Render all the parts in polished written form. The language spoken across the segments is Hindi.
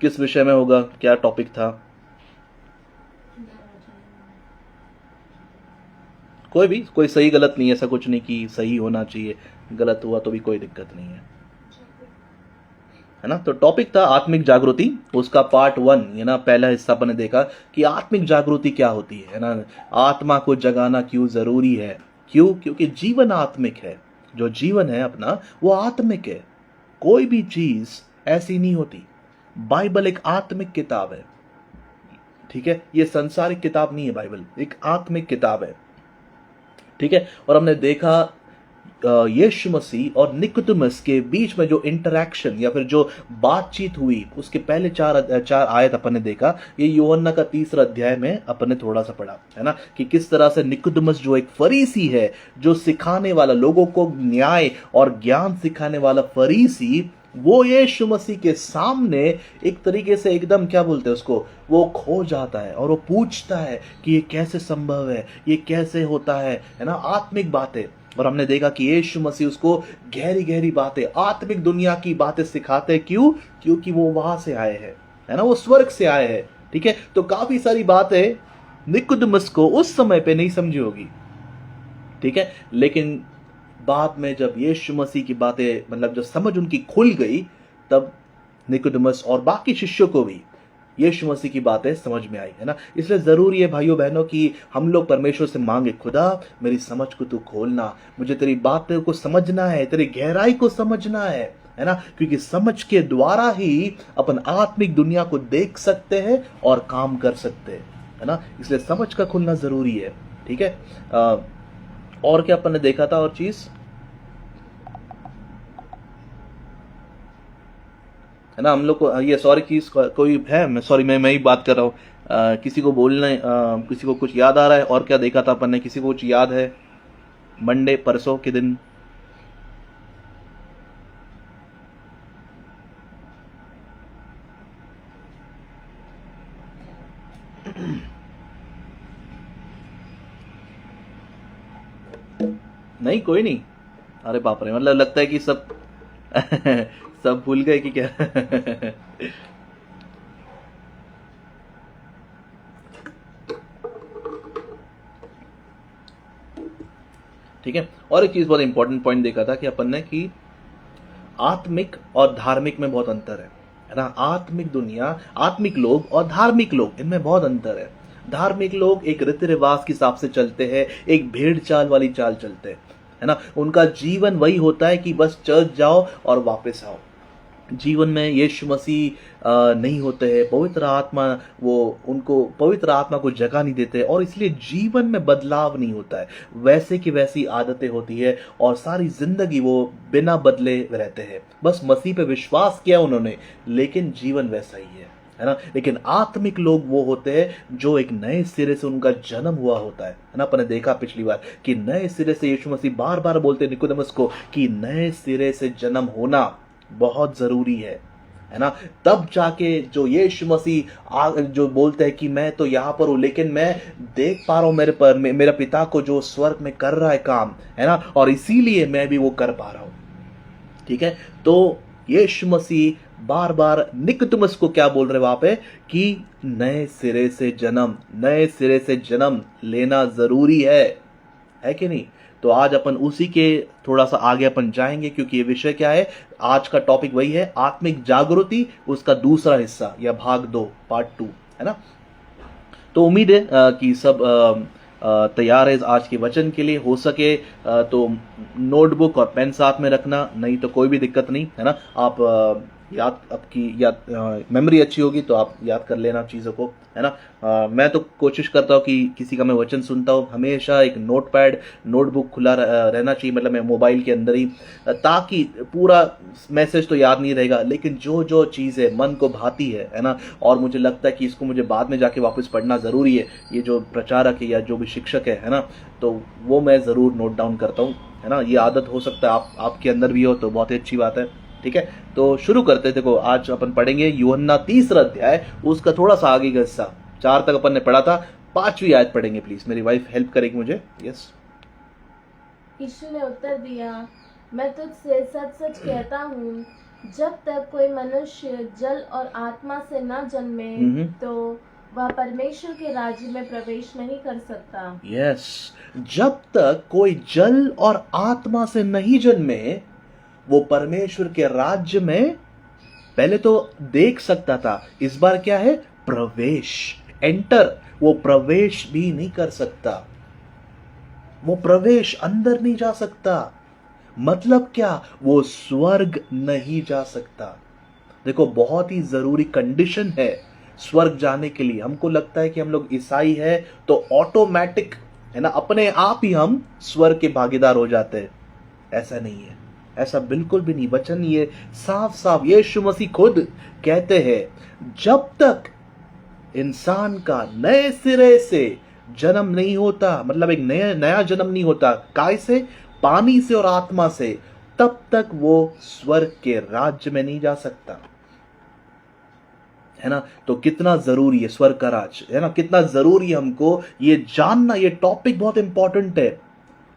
किस विषय में होगा, क्या टॉपिक था? कोई भी, कोई सही गलत नहीं है, ऐसा कुछ नहीं कि सही होना चाहिए, गलत हुआ तो भी कोई दिक्कत नहीं है ना। तो टॉपिक था आत्मिक जागृति, उसका पार्ट 1, ये ना पहला हिस्सा अपन ने देखा कि आत्मिक जागृति क्या होती है ना। आत्मा को जगाना क्यों जरूरी है? क्यों? क्योंकि जीवन आत्मिक है। जो जीवन है अपना वो आत्मिक है। कोई भी चीज ऐसी नहीं होती। बाइबल एक आत्मिक किताब है, ठीक है। ये संसारिक किताब नहीं है, बाइबल एक आत्मिक किताब है, ठीक है। और हमने देखा यीशु मसीह और निकोदेमस के बीच में जो इंटरैक्शन या फिर जो बातचीत हुई, उसके पहले चार आयत अपन ने देखा। ये यूहन्ना का 3 अध्याय में अपन ने थोड़ा सा पढ़ा है ना, कि किस तरह से निकोदेमस जो एक फरीसी है, जो सिखाने वाला, लोगों को न्याय और ज्ञान सिखाने वाला फरीसी, वो यीशु मसीह के सामने एक तरीके से एकदम क्या बोलते हैं उसको, वो खो जाता है और वो पूछता है कि ये कैसे संभव है, ये कैसे होता है ना, आत्मिक बातें। और हमने देखा कि यीशु मसीह उसको गहरी गहरी बातें, आत्मिक दुनिया की बातें सिखाते हैं। क्यों? क्योंकि वो वहां से आए हैं, है ना, वो स्वर्ग से आए हैं, ठीक है। तो काफी सारी बातें निकोदेमस को उस समय पे नहीं समझी होगी, ठीक है। लेकिन बाद में जब यीशु मसीह की बातें, मतलब जब समझ उनकी खुल गई, तब निकोदेमस और बाकी शिष्यों को भी यीशु मसीह की बातें समझ में आई, है ना। इसलिए जरूरी है भाइयों बहनों कि हम लोग परमेश्वर से मांगे, खुदा मेरी समझ को तू खोलना, मुझे तेरी बातों को समझना है, तेरी गहराई को समझना है ना। क्योंकि समझ के द्वारा ही अपन आत्मिक दुनिया को देख सकते हैं और काम कर सकते हैं, है ना। इसलिए समझ का खुलना जरूरी है, ठीक है। और क्या अपन ने देखा था और चीज, है ना, हम लोग को ये सॉरी चीज कोई है, मैं सॉरी, मैं ही बात कर रहा हूँ। किसी को बोलना किसी को कुछ याद आ रहा है? और क्या देखा था अपन ने, किसी को कुछ याद है? मंडे परसों के दिन नहीं, कोई नहीं। अरे बाप रे, मतलब लगता है कि सब सब भूल गए कि क्या? ठीक है। और एक चीज बहुत इंपॉर्टेंट पॉइंट देखा था कि अपन ने कि आत्मिक और धार्मिक में बहुत अंतर है ना। आत्मिक दुनिया, आत्मिक लोग और धार्मिक लोग, इनमें बहुत अंतर है। धार्मिक लोग एक रीति रिवाज के हिसाब से चलते हैं, एक भेड़ चाल वाली चाल चलते हैं, है ना। उनका जीवन वही होता है कि बस चर्च जाओ और वापस आओ। जीवन में यीशु मसीह नहीं होते हैं, पवित्र आत्मा, वो उनको पवित्र आत्मा को जगह नहीं देते, और इसलिए जीवन में बदलाव नहीं होता है। वैसे की वैसी आदतें होती है और सारी जिंदगी वो बिना बदले रहते हैं। बस मसीह पे विश्वास किया उन्होंने, लेकिन जीवन वैसा ही है ना। लेकिन आत्मिक लोग वो होते हैं जो एक नए सिरे से उनका जन्म हुआ होता है ना। अपन ने देखा पिछली बार कि नए सिरे से, यीशु मसीह बार बार बोलते हैं निकोदेमस को कि नए सिरे से जन्म होना बहुत जरूरी है ना। तब जाके जो यीशु मसीह जो बोलते हैं कि मैं तो यहां पर हूं, लेकिन मैं देख पा रहा हूं मेरा पिता को जो स्वर्ग में कर रहा है काम, है ना, और इसीलिए मैं भी वो कर पा रहा हूं, ठीक है। तो यीशु मसीह बार बार निकोदेमस को क्या बोल रहे वहां पे कि नए सिरे से जन्म, नए सिरे से जन्म लेना जरूरी है कि नहीं। तो आज अपन उसी के थोड़ा सा आगे अपन जाएंगे, क्योंकि ये विषय क्या है, आज का टॉपिक वही है, आत्मिक जागृति, उसका दूसरा हिस्सा या भाग 2, पार्ट 2, है ना। तो उम्मीद है कि सब तैयार है आज के वचन के लिए। हो सके तो नोटबुक और पेन साथ में रखना, नहीं तो कोई भी दिक्कत नहीं, है ना। आप याद, आपकी याद मेमोरी अच्छी होगी तो आप याद कर लेना चीज़ों को, है ना। मैं तो कोशिश करता हूँ कि किसी का मैं वचन सुनता हूँ, हमेशा एक नोटपैड, नोटबुक खुला रहना चाहिए, मतलब मैं मोबाइल के अंदर ही, ताकि पूरा मैसेज तो याद नहीं रहेगा, लेकिन जो जो चीज़ें मन को भाती है ना, और मुझे लगता है कि इसको मुझे बाद में जाके वापस पढ़ना ज़रूरी है, ये जो प्रचारक है या जो भी शिक्षक है ना, तो वो मैं ज़रूर नोट डाउन करता हूँ, है ना। ये आदत हो सकता है आपके अंदर भी हो, तो बहुत ही अच्छी बात है, ठीक है। तो शुरू करते हैं। देखो आज अपन पढ़ेंगे यूहन्ना 3 अध्याय, उसका थोड़ा सा आगे का हिस्सा, 4 तक अपन ने पढ़ा था, 5वीं आयत पढ़ेंगे। प्लीज मेरी वाइफ हेल्प करेगी मुझे। यस। यीशु ने उत्तर दिया, मैं तुझसे सच सच कहता हूँ, जब तक कोई मनुष्य जल और आत्मा से न जन्मे तो वह परमेश्वर के राज्य में प्रवेश नहीं कर सकता। यस, जब तक कोई जल और आत्मा से नहीं जन्मे वो परमेश्वर के राज्य में पहले तो देख सकता था, इस बार क्या है, प्रवेश, एंटर, वो प्रवेश भी नहीं कर सकता, वो प्रवेश अंदर नहीं जा सकता। मतलब क्या, वो स्वर्ग नहीं जा सकता। देखो बहुत ही जरूरी कंडीशन है स्वर्ग जाने के लिए। हमको लगता है कि हम लोग ईसाई है तो ऑटोमेटिक है ना, अपने आप ही हम स्वर्ग के भागीदार हो जाते हैं। ऐसा नहीं है, ऐसा बिल्कुल भी नहीं। वचन ये साफ साफ यीशु मसीह खुद कहते हैं, जब तक इंसान का नए सिरे से जन्म नहीं होता, मतलब एक नया जन्म नहीं होता, काय से, पानी से और आत्मा से, तब तक वो स्वर्ग के राज्य में नहीं जा सकता, है ना। तो कितना जरूरी है स्वर्ग का राज, है ना, कितना जरूरी है हमको ये जानना। ये टॉपिक बहुत इंपॉर्टेंट है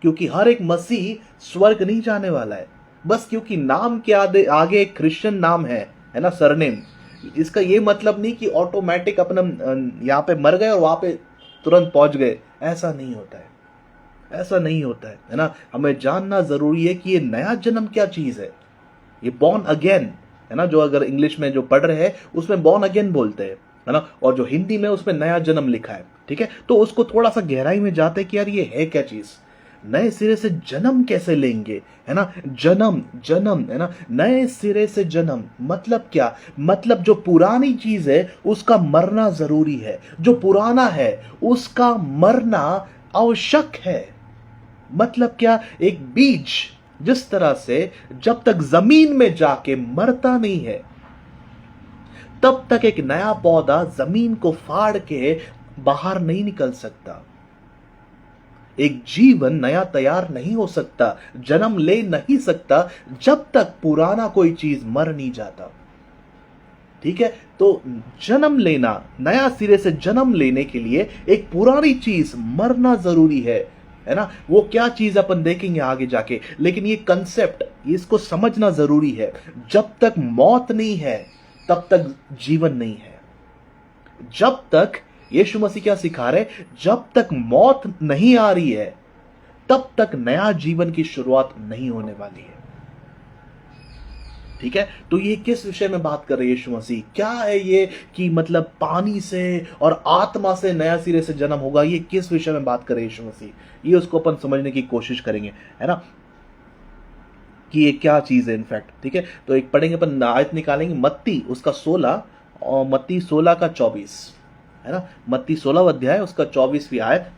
क्योंकि हर एक मसीह स्वर्ग नहीं जाने वाला है बस क्योंकि नाम के आगे एक क्रिश्चियन नाम है ना, सरनेम। इसका ये मतलब नहीं कि ऑटोमेटिक अपना यहाँ पे मर गए और वहां पे तुरंत पहुंच गए, ऐसा नहीं होता है, ऐसा नहीं होता है ना। हमें जानना जरूरी है कि ये नया जन्म क्या चीज है, ये बॉर्न अगेन, है ना। जो अगर इंग्लिश में जो पढ़ रहे हैं उसमें बॉर्न अगेन बोलते हैं, है ना, और जो हिंदी में उसमें नया जन्म लिखा है, ठीक है। तो उसको थोड़ा सा गहराई में जाते हैं कि यार ये है क्या चीज, नए सिरे से जन्म कैसे लेंगे, है ना। जन्म है ना, नए सिरे से जन्म मतलब क्या, मतलब जो पुरानी चीज है उसका मरना जरूरी है, जो पुराना है उसका मरना आवश्यक है। मतलब क्या, एक बीज जिस तरह से जब तक जमीन में जाके मरता नहीं है तब तक एक नया पौधा जमीन को फाड़ के बाहर नहीं निकल सकता। एक जीवन नया तैयार नहीं हो सकता, जन्म ले नहीं सकता जब तक पुराना कोई चीज मर नहीं जाता, ठीक है। तो जन्म लेना, नया सिरे से जन्म लेने के लिए एक पुरानी चीज मरना जरूरी है ना। वो क्या चीज अपन देखेंगे आगे जाके, लेकिन ये कंसेप्ट, इसको समझना जरूरी है। जब तक मौत नहीं है तब तक जीवन नहीं है। जब तक, यीशु मसीह क्या सिखा रहे, जब तक मौत नहीं आ रही है तब तक नया जीवन की शुरुआत नहीं होने वाली है, ठीक है। तो ये किस विषय में बात कर रहे हैं यीशु मसीह, क्या है ये कि मतलब पानी से और आत्मा से नया सिरे से जन्म होगा, ये किस विषय में बात कर रहे हैं यीशु मसीह, ये उसको अपन समझने की कोशिश करेंगे, है ना, कि ये क्या चीज है इनफैक्ट, ठीक है। तो एक पढ़ेंगे अपन, आयत निकालेंगे मत्ती उसका 16 और मत्ती 16 का 24, है ना। मत्ती 16 अध्याय उसका 24वीं आयत।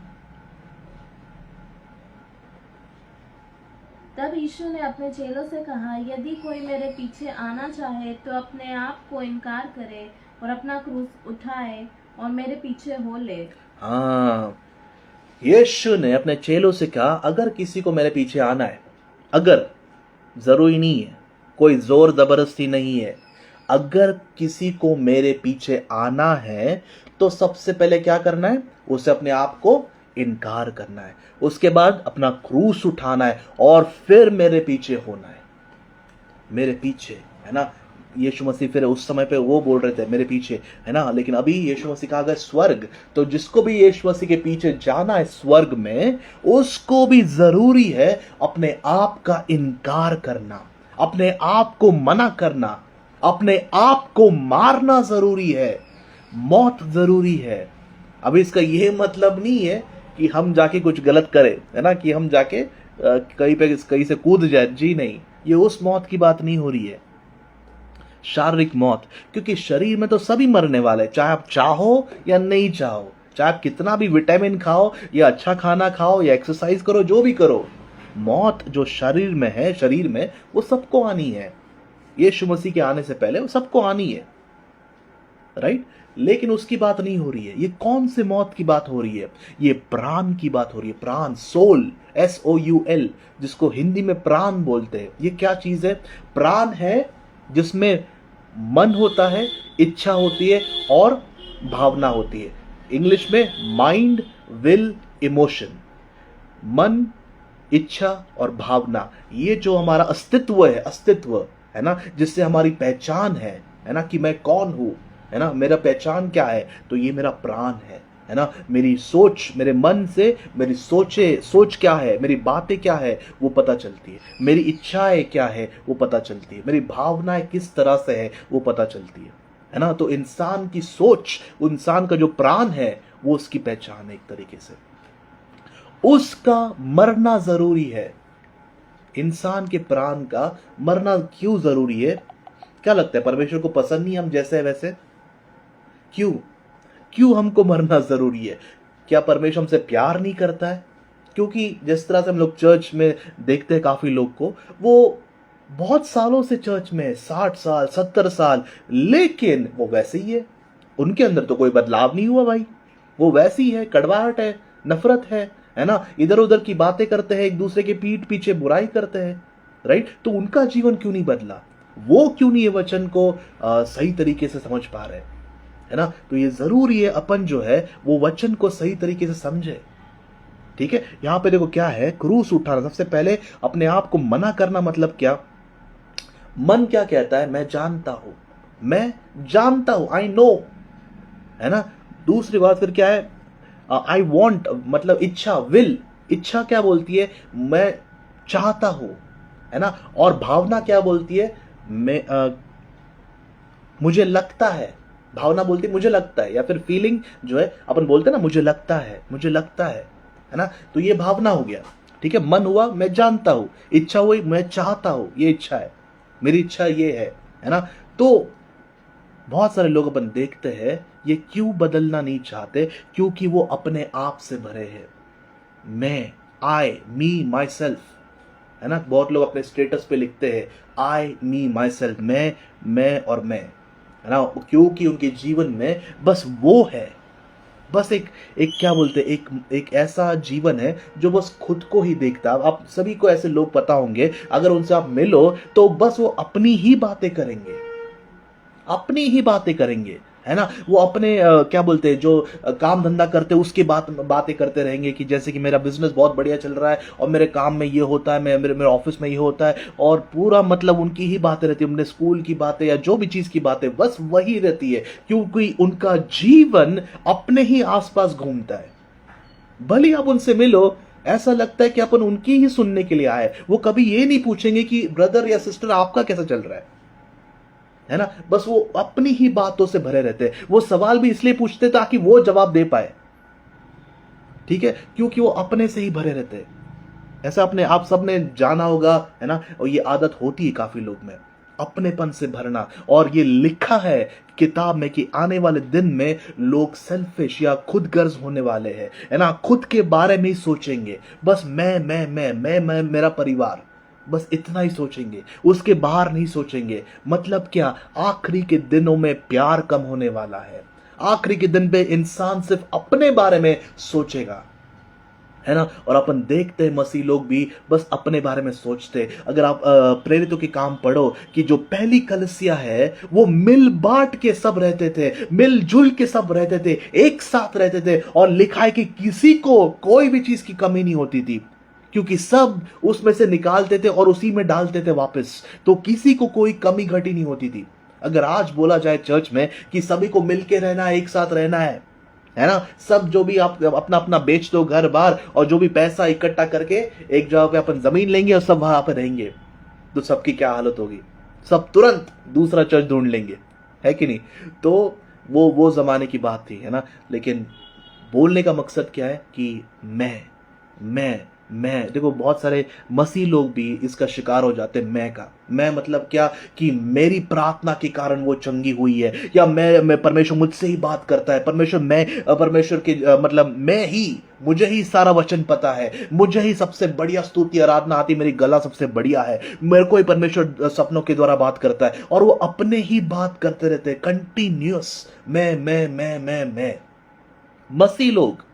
तब यीशु ने अपने चेलों से कहा, यदि कोई मेरे पीछे आना चाहे तो अपने आप को इनकार करे और अपना क्रूस उठाए और मेरे पीछे हो ले। हाँ, यीशु ने अपने चेलों से कहा अगर किसी को मेरे पीछे आना है, अगर, जरूरी नहीं है, कोई जोर जबरदस्ती नहीं है, अगर किसी को मेरे पीछे आना है तो सबसे पहले क्या करना है, उसे अपने आप को इनकार करना है, उसके बाद अपना क्रूस उठाना है और फिर मेरे पीछे होना है, मेरे पीछे, है ना। यीशु मसीह फिर उस समय पे वो बोल रहे थे मेरे पीछे, है ना, लेकिन अभी यीशु मसीह कहा गया स्वर्ग। तो जिसको भी यीशु मसीह के पीछे जाना है स्वर्ग में, उसको भी जरूरी है अपने आप का इनकार करना, अपने आप को मना करना, अपने आप को मारना जरूरी है, मौत जरूरी है। अभी इसका यह मतलब नहीं है कि हम जाके कुछ गलत करें, है ना, कि हम जाके कहीं से कूद जाए, जी नहीं, ये उस मौत की बात नहीं हो रही है, शारीरिक मौत। क्योंकि शरीर में तो सभी मरने वाले, चाहे आप चाहो या नहीं चाहो, चाहे आप कितना भी विटामिन खाओ या अच्छा खाना खाओ या एक्सरसाइज करो, जो भी करो, मौत जो शरीर में है, शरीर में, वो सबको आनी है। यीशु मसीह के आने से पहले वो सबको आनी है, राइट। लेकिन उसकी बात नहीं हो रही है। ये कौन से मौत की बात हो रही है, ये प्राण की बात हो रही है, प्राण, सोल, SOUL, जिसको हिंदी में प्राण बोलते हैं। ये क्या चीज है, प्राण है जिसमें मन होता है, इच्छा होती है और भावना होती है। इंग्लिश में माइंड, विल, इमोशन, मन, इच्छा और भावना, ये जो हमारा अस्तित्व है, अस्तित्व, है ना, जिससे हमारी पहचान है ना, कि मैं कौन हूं, है ना, मेरा पहचान क्या है, तो ये मेरा प्राण है ना, मेरी सोच, मेरे मन से मेरी सोच क्या है, मेरी बातें क्या है वो पता चलती है, मेरी इच्छाएं क्या है वो पता चलती है, मेरी भावनाएं किस तरह से है वो पता चलती है ना। तो इंसान की सोच, इंसान का जो प्राण है वो उसकी पहचान है एक तरीके से। उसका मरना जरूरी है। इंसान के प्राण का मरना क्यों जरूरी है? क्या लगता है, परमेश्वर को पसंद नहीं हम जैसे है वैसे? क्यों क्यों हमको मरना जरूरी है? क्या परमेश्वर हमसे प्यार नहीं करता है? क्योंकि जिस तरह से हम लोग चर्च में देखते हैं काफी लोग को, वो बहुत सालों से चर्च में है, 60 साल 70 साल, लेकिन वो वैसे ही है, उनके अंदर तो कोई बदलाव नहीं हुआ भाई, वो वैसी है, कड़वाहट है, नफरत है ना, इधर उधर की बातें करते हैं, एक दूसरे के पीठ पीछे बुराई करते हैं, राइट? तो उनका जीवन क्यों नहीं बदला? वो क्यों नहीं ये वचन को सही तरीके से समझ पा रहे, है ना? तो ये जरूरी है अपन जो है वो वचन को सही तरीके से समझे। ठीक है, यहां पे देखो क्या है, क्रूस उठाना। सबसे पहले अपने आप को मना करना मतलब क्या? मन क्या कहता है? मैं जानता हूं, आई नो, है ना। दूसरी बात फिर क्या है? आई वॉन्ट, मतलब इच्छा, विल। इच्छा क्या बोलती है? मैं चाहता हूं, है ना। और भावना क्या बोलती है? मुझे लगता है। भावना बोलती है मुझे लगता है, या फिर फीलिंग जो है अपन बोलते हैं ना, मुझे लगता है ना। तो ये भावना हो गया। ठीक है, मन हुआ मैं जानता हूं, इच्छा हुई मैं चाहता हूं, ये इच्छा है, मेरी इच्छा ये है ना। तो बहुत सारे लोग अपन देखते हैं ये क्यों बदलना नहीं चाहते? क्योंकि वो अपने आप से भरे हैं। मैं, आई, मी, माई सेल्फ, है ना। बहुत लोग अपने स्टेटस पे लिखते हैं आई, मी, माई सेल्फ, मैं और मैं, है ना। क्योंकि उनके जीवन में बस वो है, बस एक एक क्या बोलते हैं, एक ऐसा जीवन है जो बस खुद को ही देखता है। आप सभी को ऐसे लोग पता होंगे, अगर उनसे आप मिलो तो बस वो अपनी ही बातें करेंगे, है ना। वो अपने क्या बोलते हैं, जो काम धंधा करते हैं उसकी बातें करते रहेंगे, कि जैसे कि मेरा बिजनेस बहुत बढ़िया चल रहा है और मेरे काम में ये होता है, मेरे ऑफिस में ये होता है, और पूरा मतलब उनकी ही बातें रहती है, अपने स्कूल की बातें या जो भी चीज की बातें, बस वही रहती है, क्योंकि उनका जीवन अपने ही आसपास घूमता है। भले आप उनसे मिलो, ऐसा लगता है कि अपन उनकी ही सुनने के लिए आए। वो कभी ये नहीं पूछेंगे कि ब्रदर या सिस्टर आपका कैसा चल रहा है ना। बस वो अपनी ही बातों से भरे रहते हैं। वो सवाल भी इसलिए पूछते ताकि वो जवाब दे पाए, ठीक है, क्योंकि वो अपने से ही भरे रहते हैं। ऐसा अपने आप सबने जाना होगा, है ना। और ये आदत होती है काफी लोग में, अपनेपन से भरना। और ये लिखा है किताब में कि आने वाले दिन में लोग सेल्फिश या खुद गर्ज होने वाले हैं, है ना। खुद के बारे में ही सोचेंगे, बस मैं मेरा परिवार, बस इतना ही सोचेंगे, उसके बाहर नहीं सोचेंगे। मतलब क्या? आखिरी के दिनों में प्यार कम होने वाला है। आखिरी के दिन पे इंसान सिर्फ अपने बारे में सोचेगा, है ना। और अपन देखते हैं मसीह लोग भी बस अपने बारे में सोचते। अगर आप प्रेरितों के काम पढ़ो, कि जो पहली कलीसिया है वो मिल बांट के सब रहते थे, मिलजुल के सब रहते थे, एक साथ रहते थे, और लिखा है कि किसी को कोई भी चीज की कमी नहीं होती थी, क्योंकि सब उसमें से निकालते थे और उसी में डालते थे वापस। तो किसी को कोई कमी घटी नहीं होती थी। अगर आज बोला जाए चर्च में कि सभी को मिलके रहना है, एक साथ रहना है ना, सब जो भी आप अपना अपना बेच दो घर बार, और जो भी पैसा इकट्ठा करके एक जगह पे अपन जमीन लेंगे और सब वहां पे रहेंगे, तो सबकी क्या हालत होगी? सब तुरंत दूसरा चर्च ढूंढ लेंगे, है कि नहीं? तो वो जमाने की बात थी, है ना। लेकिन बोलने का मकसद क्या है कि मैं देखो, बहुत सारे मसीह लोग भी इसका शिकार हो जाते हैं। मैं मतलब क्या? कि मेरी प्रार्थना के कारण वो चंगी हुई है, या मैं परमेश्वर मुझसे ही बात करता है, परमेश्वर के मतलब मुझे ही सारा वचन पता है, मुझे ही सबसे बढ़िया स्तुति आराधना आती, मेरी गला सबसे बढ़िया है, मेरे को ही परमेश्वर सपनों के द्वारा बात करता है। और वो अपने ही बात करते रहते हैं कंटिन्यूअस, मैं। मसीह लोग,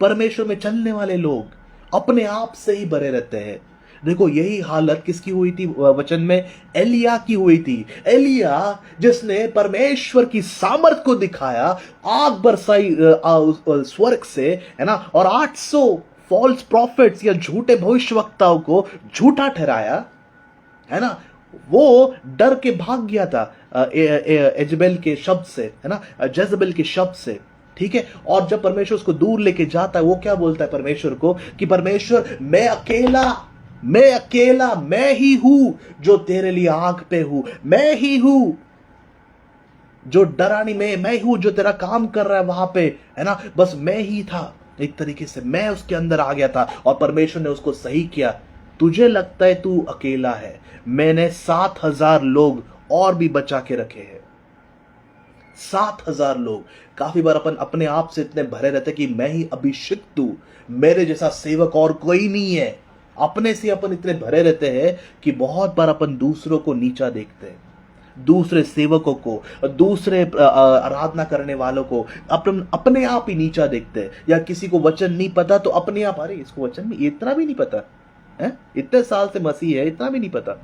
परमेश्वर में चलने वाले लोग अपने आप से ही भरे रहते हैं। देखो, यही हालत किसकी हुई थी वचन में? एलिया की हुई थी। एलिया जिसने परमेश्वर की सामर्थ को दिखाया, आग बरसाई स्वर्ग से, है ना, और 800 फॉल्स प्रॉफिट्स या झूठे भविष्यवक्ताओं को झूठा ठहराया, है ना। वो डर के भाग गया था एजबेल के शब्द से, है ना, जेजबेल के शब्द से, ठीक है। और जब परमेश्वर उसको दूर लेके जाता है, वो क्या बोलता है परमेश्वर को कि परमेश्वर मैं अकेला मैं ही हूं जो तेरे लिए आग पे हूं, मैं ही हूं जो डरानी में, मैं हूं जो तेरा काम कर रहा है वहां पे, है ना, बस मैं ही था। एक तरीके से मैं उसके अंदर आ गया था और परमेश्वर ने उसको सही किया। तुझे लगता है तू अकेला है, मैंने 7,000 लोग और भी बचा के रखे हैं। 7,000 लोग। काफी बार अपन अपने आप से इतने भरे रहते कि मैं ही अभिषिक्त हूं, मेरे जैसा सेवक और कोई नहीं है। अपने से अपन इतने भरे रहते हैं कि बहुत बार अपन दूसरों को नीचा देखते हैं, दूसरे सेवकों को, दूसरे आराधना करने वालों को अपने आप ही नीचा देखते हैं। या किसी को वचन नहीं पता तो अपने आप, अरे इसको वचन में इतना भी नहीं पता है, इतने साल से मसीह है, इतना भी नहीं पता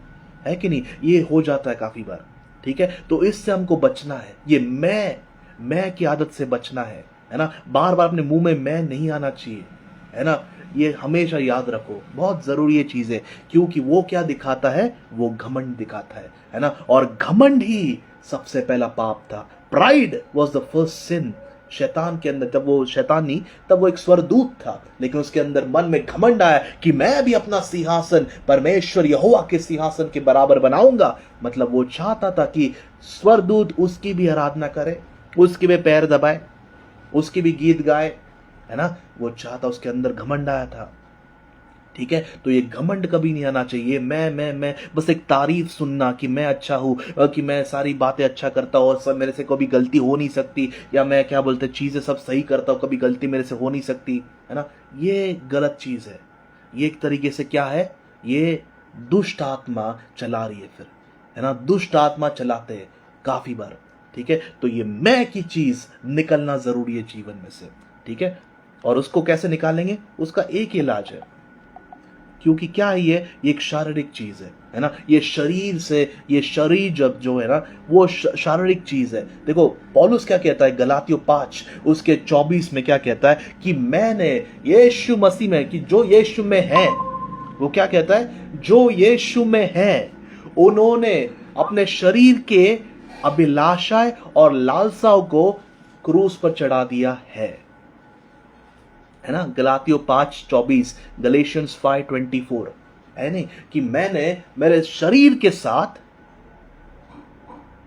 है कि नहीं, ये हो जाता है काफी बार, ठीक है। तो इससे हमको बचना है, ये मैं की आदत से बचना है ना। बार बार अपने मुंह में मैं नहीं आना चाहिए, है ना। ये हमेशा याद रखो, बहुत जरूरी ये चीज है, क्योंकि वो क्या दिखाता है, वो घमंड दिखाता है ना। और घमंड ही सबसे पहला पाप था। प्राइड वॉज द फर्स्ट सिन। शैतान के अंदर, तब वो शैतान नहीं, तब वो एक स्वरदूत था, लेकिन उसके अंदर मन में घमंड आया कि मैं भी अपना सिंहासन परमेश्वर यहोवा के सिंहासन के बराबर बनाऊंगा। मतलब वो चाहता था कि स्वरदूत उसकी भी आराधना करे, उसके भी पैर दबाए, उसकी भी गीत गाए, है ना। वो चाहता, उसके अंदर घमंड आया था, ठीक है। तो ये घमंड कभी नहीं आना चाहिए। मैं बस एक तारीफ सुनना कि मैं अच्छा हूं, कि मैं सारी बातें अच्छा करता हूं और सब मेरे से कभी गलती हो नहीं सकती, या मैं क्या बोलते चीजें सब सही करता हूं, कभी गलती मेरे से हो नहीं सकती, है ना। ये गलत चीज है। ये एक तरीके से क्या है, ये दुष्ट आत्मा चला रही है फिर, है ना। दुष्ट आत्मा चलाते हैं काफी बार, ठीक है। तो ये मैं की चीज निकलना जरूरी है जीवन में से, ठीक है। और उसको कैसे निकालेंगे, उसका एक ही इलाज है, क्योंकि क्या है, ये एक शारीरिक चीज है ना। ये शरीर से, ये शरीर जब जो है ना, वो शारीरिक चीज है। देखो पौलुस क्या कहता है गलातियों 5 उसके 24 में, क्या कहता है कि मैंने यीशु मसीह में, कि जो यीशु में है, वो क्या कहता है, जो यीशु में है उन्होंने अपने शरीर के अभिलाषाएं और लालसाओं को क्रूस पर चढ़ा दिया है ना। गलातियों 5:24, गलेशियंस 5:24, है नहीं, कि मैंने मेरे शरीर के साथ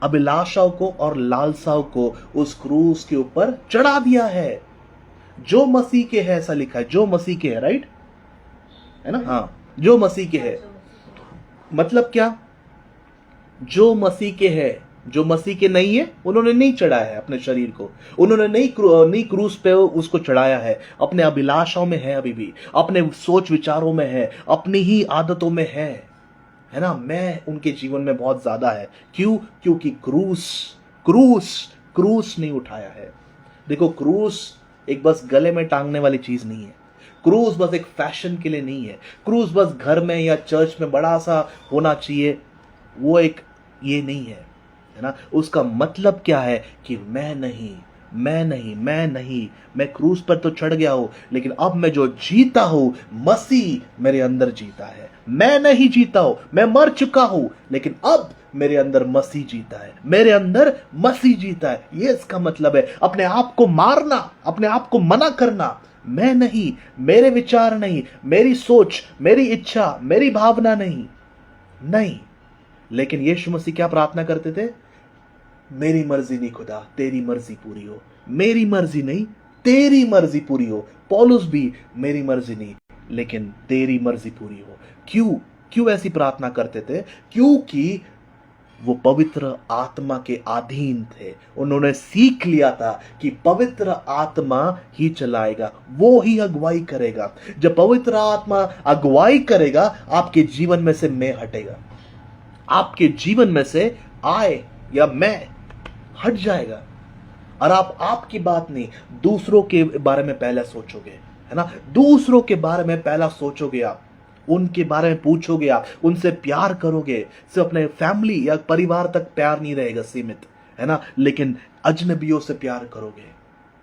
अभिलाषाओं को और लालसाओं को उस क्रूस के ऊपर चढ़ा दिया है। जो मसीह के है, ऐसा लिखा है, जो मसीह के है, राइट, है ना, हाँ, जो मसीह के है। मतलब क्या, जो मसीह के है, जो मसीह के नहीं है उन्होंने नहीं चढ़ाया है अपने शरीर को, उन्होंने नहीं क्रूस पे उसको चढ़ाया है। अपने अभिलाषाओं में है, अभी भी अपने सोच विचारों में है, अपनी ही आदतों में है ना। मैं उनके जीवन में बहुत ज्यादा है। क्यों, क्योंकि क्रूस नहीं उठाया है। देखो क्रूस एक बस गले में टांगने वाली चीज नहीं है, क्रूस बस एक फैशन के लिए नहीं है, क्रूस बस घर में या चर्च में बड़ा सा होना चाहिए, वो एक ये नहीं है ना। उसका मतलब क्या है कि मैं क्रूस पर तो चढ़ गया हूं, लेकिन अब मैं जो जीता हूं, मसीह मेरे अंदर जीता है। मैं नहीं जीता हूं, मैं मर चुका हूं, लेकिन अब मेरे अंदर मसीह जीता है, मेरे अंदर मसीह जीता है। ये इसका मतलब है। अपने आप को मारना, अपने आप को मना करना, मैं नहीं, मेरे विचार नहीं, मेरी सोच, मेरी इच्छा, मेरी भावना नहीं। लेकिन यीशु मसीह क्या प्रार्थना करते थे, मेरी मर्जी नहीं खुदा, तेरी मर्जी पूरी हो। मेरी मर्जी नहीं, तेरी मर्जी पूरी हो। पौलुस भी मेरी मर्जी नहीं, लेकिन तेरी मर्जी पूरी हो। क्यों ऐसी प्रार्थना करते थे, क्योंकि वो पवित्र आत्मा के अधीन थे। उन्होंने सीख लिया था कि पवित्र आत्मा ही चलाएगा, वो ही अगुवाई करेगा। जब पवित्र आत्मा अगुवाई करेगा, आपके जीवन में से मैं हटेगा, आपके जीवन में से आए या मैं हट जाएगा, और आप आपकी बात नहीं, दूसरों के बारे में पहले सोचोगे, है ना। दूसरों के बारे में पहला सोचोगे, आप उनके बारे में पूछोगे, आप उनसे प्यार करोगे। सिर्फ अपने फैमिली या परिवार तक प्यार नहीं रहेगा सीमित, है ना, लेकिन अजनबियों से प्यार करोगे,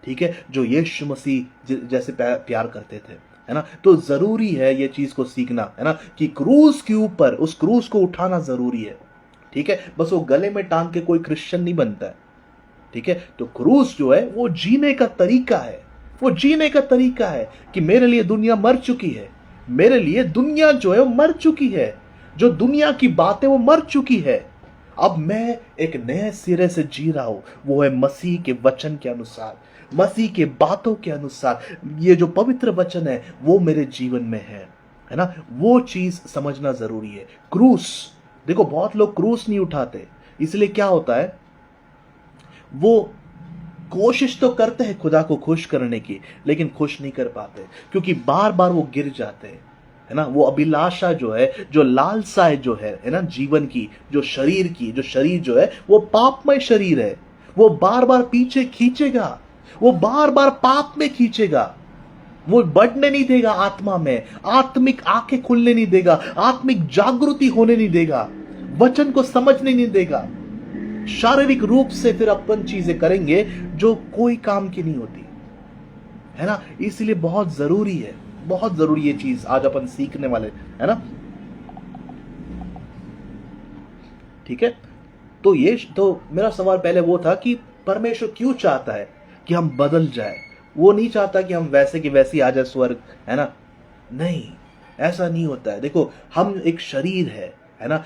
ठीक है, जो यीशु मसीह जैसे प्यार करते थे, है ना। तो जरूरी है ये चीज को सीखना, है ना, कि क्रूस के ऊपर, उस क्रूस को उठाना जरूरी है। ठीक है, बस वो गले में टांग के कोई क्रिश्चियन नहीं बनता है, ठीक है। तो क्रूस जो है वो जीने का तरीका है, वो जीने का तरीका है कि मेरे लिए दुनिया मर चुकी है, मेरे लिए दुनिया जो है वो मर चुकी है, जो दुनिया की बातें वो मर चुकी है, अब मैं एक नए सिरे से जी रहा हूं, वो है मसीह के वचन के अनुसार, मसीह के बातों के अनुसार। ये जो पवित्र वचन है वो मेरे जीवन में है ना, वो चीज समझना जरूरी है। क्रूस, देखो बहुत लोग क्रूस नहीं उठाते, इसलिए क्या होता है, वो कोशिश तो करते हैं खुदा को खुश करने की, लेकिन खुश नहीं कर पाते, क्योंकि बार बार वो गिर जाते हैं, है ना। वो अभिलाषा जो है, जो लालसा है जो है ना, जीवन की, जो शरीर की, जो शरीर जो है वो पापमय शरीर है, वो बार बार पीछे खींचेगा, वो बार बार पाप में खींचेगा, वो बढ़ने नहीं देगा आत्मा में, आत्मिक आंखें खुलने नहीं देगा, आत्मिक जागृति होने नहीं देगा, वचन को समझने नहीं देगा। शारीरिक रूप से फिर अपन चीजें करेंगे जो कोई काम की नहीं होती, है ना। इसलिए बहुत जरूरी है, बहुत जरूरी ये चीज आज अपन सीखने वाले, है ना, ठीक है। तो ये तो मेरा सवाल पहले वो था कि परमेश्वर क्यों चाहता है कि हम बदल जाए, वो नहीं चाहता कि हम वैसे की वैसी आ जाए स्वर्ग, है ना, नहीं, ऐसा नहीं होता है। देखो हम एक शरीर है ना,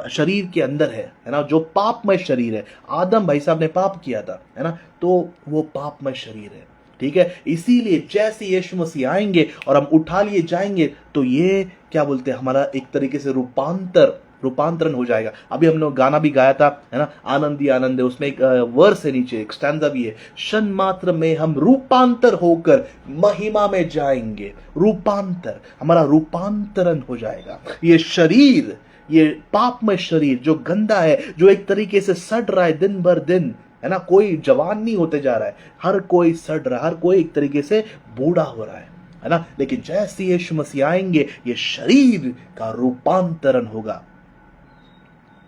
शरीर के अंदर है ना, जो पापमय शरीर है, आदम भाई साहब ने पाप किया था, है ना, तो वो पापमय शरीर है, ठीक है। इसीलिए जैसे यीशु मसीह आएंगे और हम उठा लिए जाएंगे, तो ये क्या बोलते हैं, हमारा एक तरीके से रूपांतरण हो जाएगा। अभी हमने गाना भी गाया था, है ना, आनंद ही आनंद है, उसमें एक वर्स है नीचे, एक स्टैंजा भी है, क्षण मात्र में हम रूपांतर होकर महिमा में जाएंगे। रूपांतर, हमारा रूपांतरण हो जाएगा। ये शरीर, ये पापमय शरीर जो गंदा है, जो एक तरीके से सड़ रहा है दिन भर दिन, है ना, कोई जवान नहीं होते जा रहा है, हर कोई सड़ रहा है, हर कोई एक तरीके से बूढ़ा हो रहा है ना। लेकिन जैसे यीशु मसीह आएंगे, ये शरीर का रूपांतरण होगा,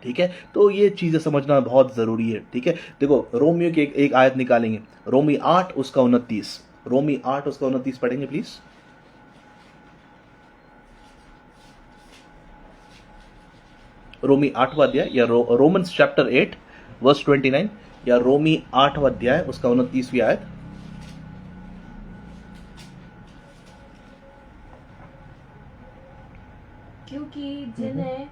ठीक है। तो ये चीजें समझना बहुत जरूरी है, ठीक है। देखो रोमियो की एक आयत निकालेंगे, रोमी 8 उसका 29, रोमी 8 उसका 29 पढ़ेंगे प्लीज। रोमी 8वां अध्याय या रोमन्स चैप्टर 8 वर्स 29, या रोमी 8वां अध्याय उसका 29वीं आयत। क्योंकि जिन्हें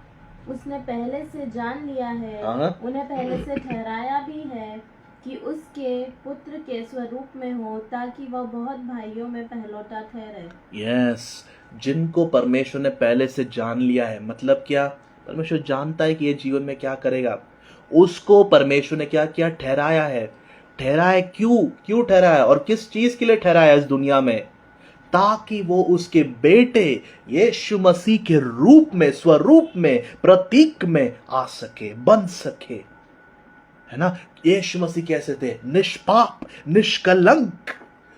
उसने पहले से जान लिया है, हाँ। उन्हें पहले से ठहराया भी है कि उसके पुत्र के स्वरूप में हो, ताकि वह बहुत भाइयों में पहलौठा ठहरे। यस, जिनको परमेश्वर ने पहले से जान लिया है, मतलब क्या, परमेश्वर जानता है कि ये जीवन में क्या करेगा, उसको परमेश्वर ने क्या किया, ठहराया है। ठहराया क्यों ठहराया, और किस चीज के लिए ठहराया इस दुनिया में, ताकि वो उसके बेटे यीशु मसीह के रूप में, स्वरूप में, प्रतीक में आ सके, बन सके, है ना। यीशु मसीह कैसे थे, निष्पाप, निष्कलंक,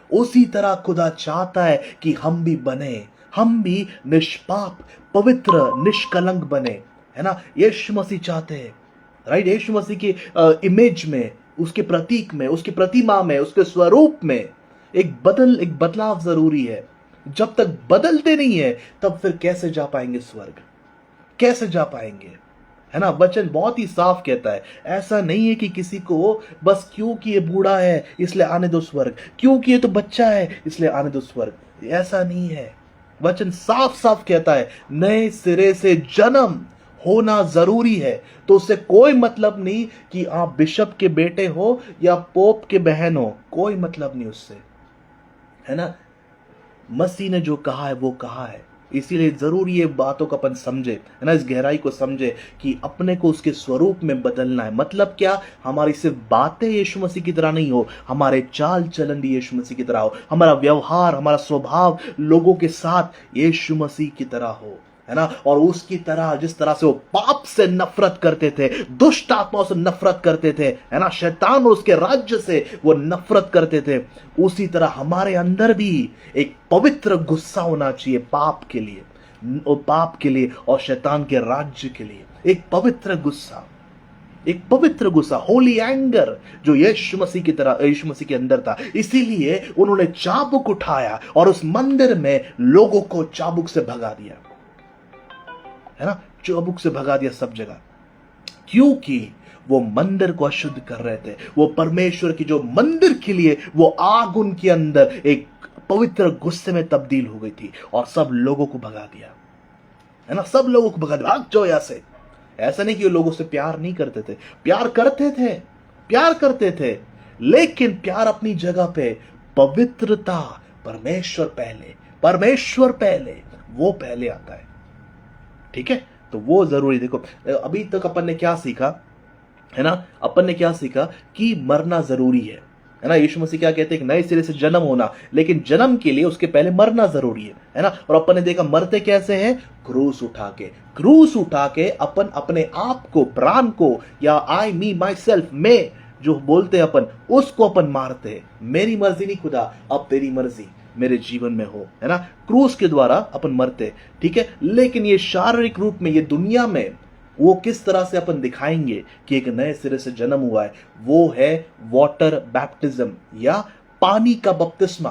उसी तरह खुदा चाहता है कि हम भी बने, हम भी निष्पाप, पवित्र, निष्कलंक बने, है ना। यीशु मसीह चाहते हैं, राइट, यीशु मसीह की इमेज में, उसके प्रतीक में, उसकी प्रतिमा में, उसके स्वरूप में एक बदलाव जरूरी है। जब तक बदलते नहीं है, तब फिर कैसे जा पाएंगे स्वर्ग, कैसे जा पाएंगे, है ना। वचन बहुत ही साफ कहता है, ऐसा नहीं है कि किसी को बस क्योंकि ये बूढ़ा है इसलिए आने दो स्वर्ग, क्योंकि ये तो बच्चा है इसलिए आने दो स्वर्ग, ऐसा नहीं है। वचन साफ साफ कहता है, नए सिरे से जन्म होना जरूरी है। तो उससे कोई मतलब नहीं कि आप बिशप के बेटे हो या पोप के बहन हो, कोई मतलब नहीं उससे, है ना। मसीह ने जो कहा है वो कहा है, इसीलिए जरूरी है बातों को अपन समझे, है ना, इस गहराई को समझे कि अपने को उसके स्वरूप में बदलना है। मतलब क्या, हमारी सिर्फ बातें यीशु मसीह की तरह नहीं हो, हमारे चाल चलन भी यीशु मसीह की तरह हो, हमारा व्यवहार, हमारा स्वभाव लोगों के साथ यीशु मसीह की तरह हो, है ना। और उसकी तरह, जिस तरह से वो पाप से नफरत करते थे, दुष्ट आत्माओं से नफरत करते थे, है ना, शैतान और उसके राज्य से वो नफरत करते थे, उसी तरह हमारे अंदर भी एक पवित्र गुस्सा होना चाहिए पाप के लिए, और पाप के लिए और शैतान के राज्य के लिए एक पवित्र गुस्सा, एक पवित्र गुस्सा, होली एंगर, जो यीशु मसीह की तरह, यीशु मसीह के अंदर था। इसीलिए उन्होंने चाबुक उठाया और उस मंदिर में लोगों को चाबुक से भगा दिया, है ना, चाबुक से भगा दिया सब जगह, क्योंकि वो मंदिर को अशुद्ध कर रहे थे। वो परमेश्वर की जो मंदिर के लिए वो आग उनके अंदर एक पवित्र गुस्से में तब्दील हो गई थी और सब लोगों को भगा दिया, है ना, सब लोगों को भगा दिया, भाग जाओ यहां से। ऐसा नहीं कि वो लोगों से प्यार नहीं करते थे, प्यार करते थे, प्यार करते थे, लेकिन प्यार अपनी जगह पे, पवित्रता, परमेश्वर पहले, परमेश्वर पहले, वो पहले आता है। ठीक है, तो वो जरूरी। देखो अभी तक अपन ने क्या सीखा, है ना, अपन ने क्या सीखा कि मरना जरूरी है ना। यीशु मसीह क्या कहते हैं, एक नए सिरे से जन्म होना, लेकिन जन्म के लिए उसके पहले मरना जरूरी है ना। और अपन ने देखा मरते कैसे हैं, क्रूस उठा के, क्रूस उठा के अपन अपने आप को, प्राण को, या आई मी माई सेल्फ, मैं जो बोलते हैं अपन, उसको अपन मारते हैं। मेरी मर्जी नहीं खुदा, अब तेरी मर्जी मेरे जीवन में हो, है ना। क्रूस के द्वारा अपन मरते, ठीक है। लेकिन ये शारीरिक रूप में, ये दुनिया में वो किस तरह से अपन दिखाएंगे कि एक नए सिरे से जन्म हुआ है, वो है वाटर बैप्टिज्म या पानी का बपतिस्मा।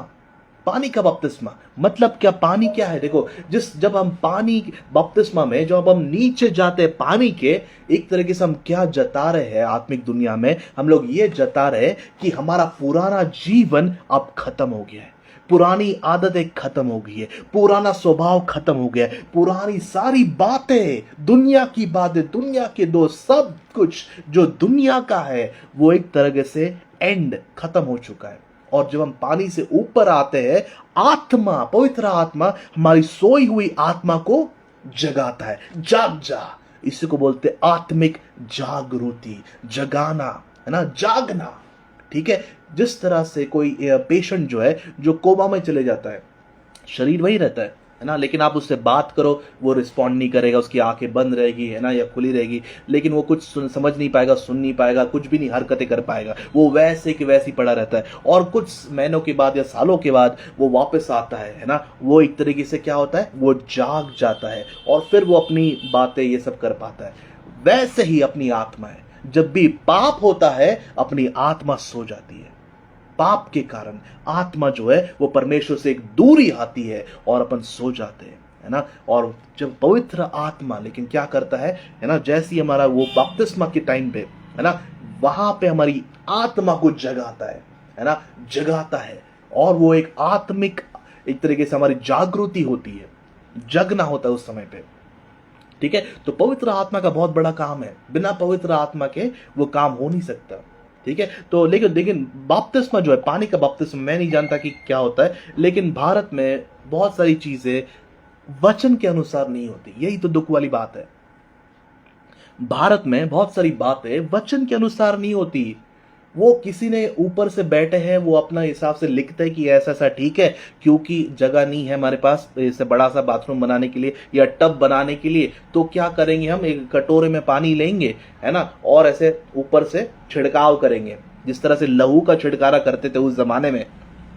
पानी का बपतिस्मा मतलब क्या, पानी क्या है, देखो जब हम पानी बपतिस्मा में जब हम नीचे जाते हैं पानी के, एक तरीके से हम क्या जता रहे हैं आत्मिक दुनिया में, हम लोग ये जता रहे हैं कि हमारा पुराना जीवन अब खत्म हो गया है, पुरानी आदतें खत्म हो गई है, पुराना स्वभाव खत्म हो गया है, पुरानी सारी बातें, दुनिया की बातें, दुनिया के दोस्त, सब कुछ जो दुनिया का है वो एक तरह से एंड, खत्म हो चुका है। और जब हम पानी से ऊपर आते हैं, आत्मा, पवित्र आत्मा हमारी सोई हुई आत्मा को जगाता है। जाग जा, इसी को बोलते आत्मिक जागृति, जगाना, है ना, जागना। ठीक है, जिस तरह से कोई पेशेंट जो है, जो कोमा में चले जाता है, शरीर वही रहता है ना, लेकिन आप उससे बात करो वो रिस्पॉन्ड नहीं करेगा, उसकी आंखें बंद रहेगी, है ना, या खुली रहेगी, लेकिन वो कुछ समझ नहीं पाएगा, सुन नहीं पाएगा, कुछ भी नहीं हरकतें कर पाएगा, वो वैसे कि वैसे ही पड़ा रहता है। और कुछ महीनों के बाद या सालों के बाद वो वापस आता है ना, वो एक तरीके से क्या होता है, वो जाग जाता है और फिर वो अपनी बातें ये सब कर पाता है। वैसे ही अपनी आत्मा है, जब भी पाप होता है अपनी आत्मा सो जाती है। पाप के कारण आत्मा जो है वो परमेश्वर से एक दूरी आती है और अपन सो जाते हैं, है ना। और जब पवित्र आत्मा लेकिन क्या करता है ना, जैसे ही हमारा वो बपतिस्मा के टाइम पे, है ना, वहां पे हमारी आत्मा को जगाता है ना, जगाता है, और वो एक आत्मिक, एक तरीके से हमारी जागृति होती है, जगना होता है उस समय पे। ठीक है, तो पवित्र आत्मा का बहुत बड़ा काम है, बिना पवित्र आत्मा के वो काम हो नहीं सकता। ठीक है, तो लेकिन बपतिस्मा जो है, पानी का बपतिस्मा, मैं नहीं जानता कि क्या होता है, लेकिन भारत में बहुत सारी चीजें वचन के अनुसार नहीं होती, यही तो दुख वाली बात है। भारत में बहुत सारी बातें वचन के अनुसार नहीं होती, वो किसी ने ऊपर से बैठे हैं, वो अपना हिसाब से लिखते हैं कि ऐसा ऐसा ठीक है, क्योंकि जगह नहीं है हमारे पास इससे बड़ा सा बाथरूम बनाने के लिए या टब बनाने के लिए, तो क्या करेंगे, हम एक कटोरे में पानी लेंगे, है ना, और ऐसे ऊपर से छिड़काव करेंगे, जिस तरह से लहू का छिड़कारा करते थे उस जमाने में,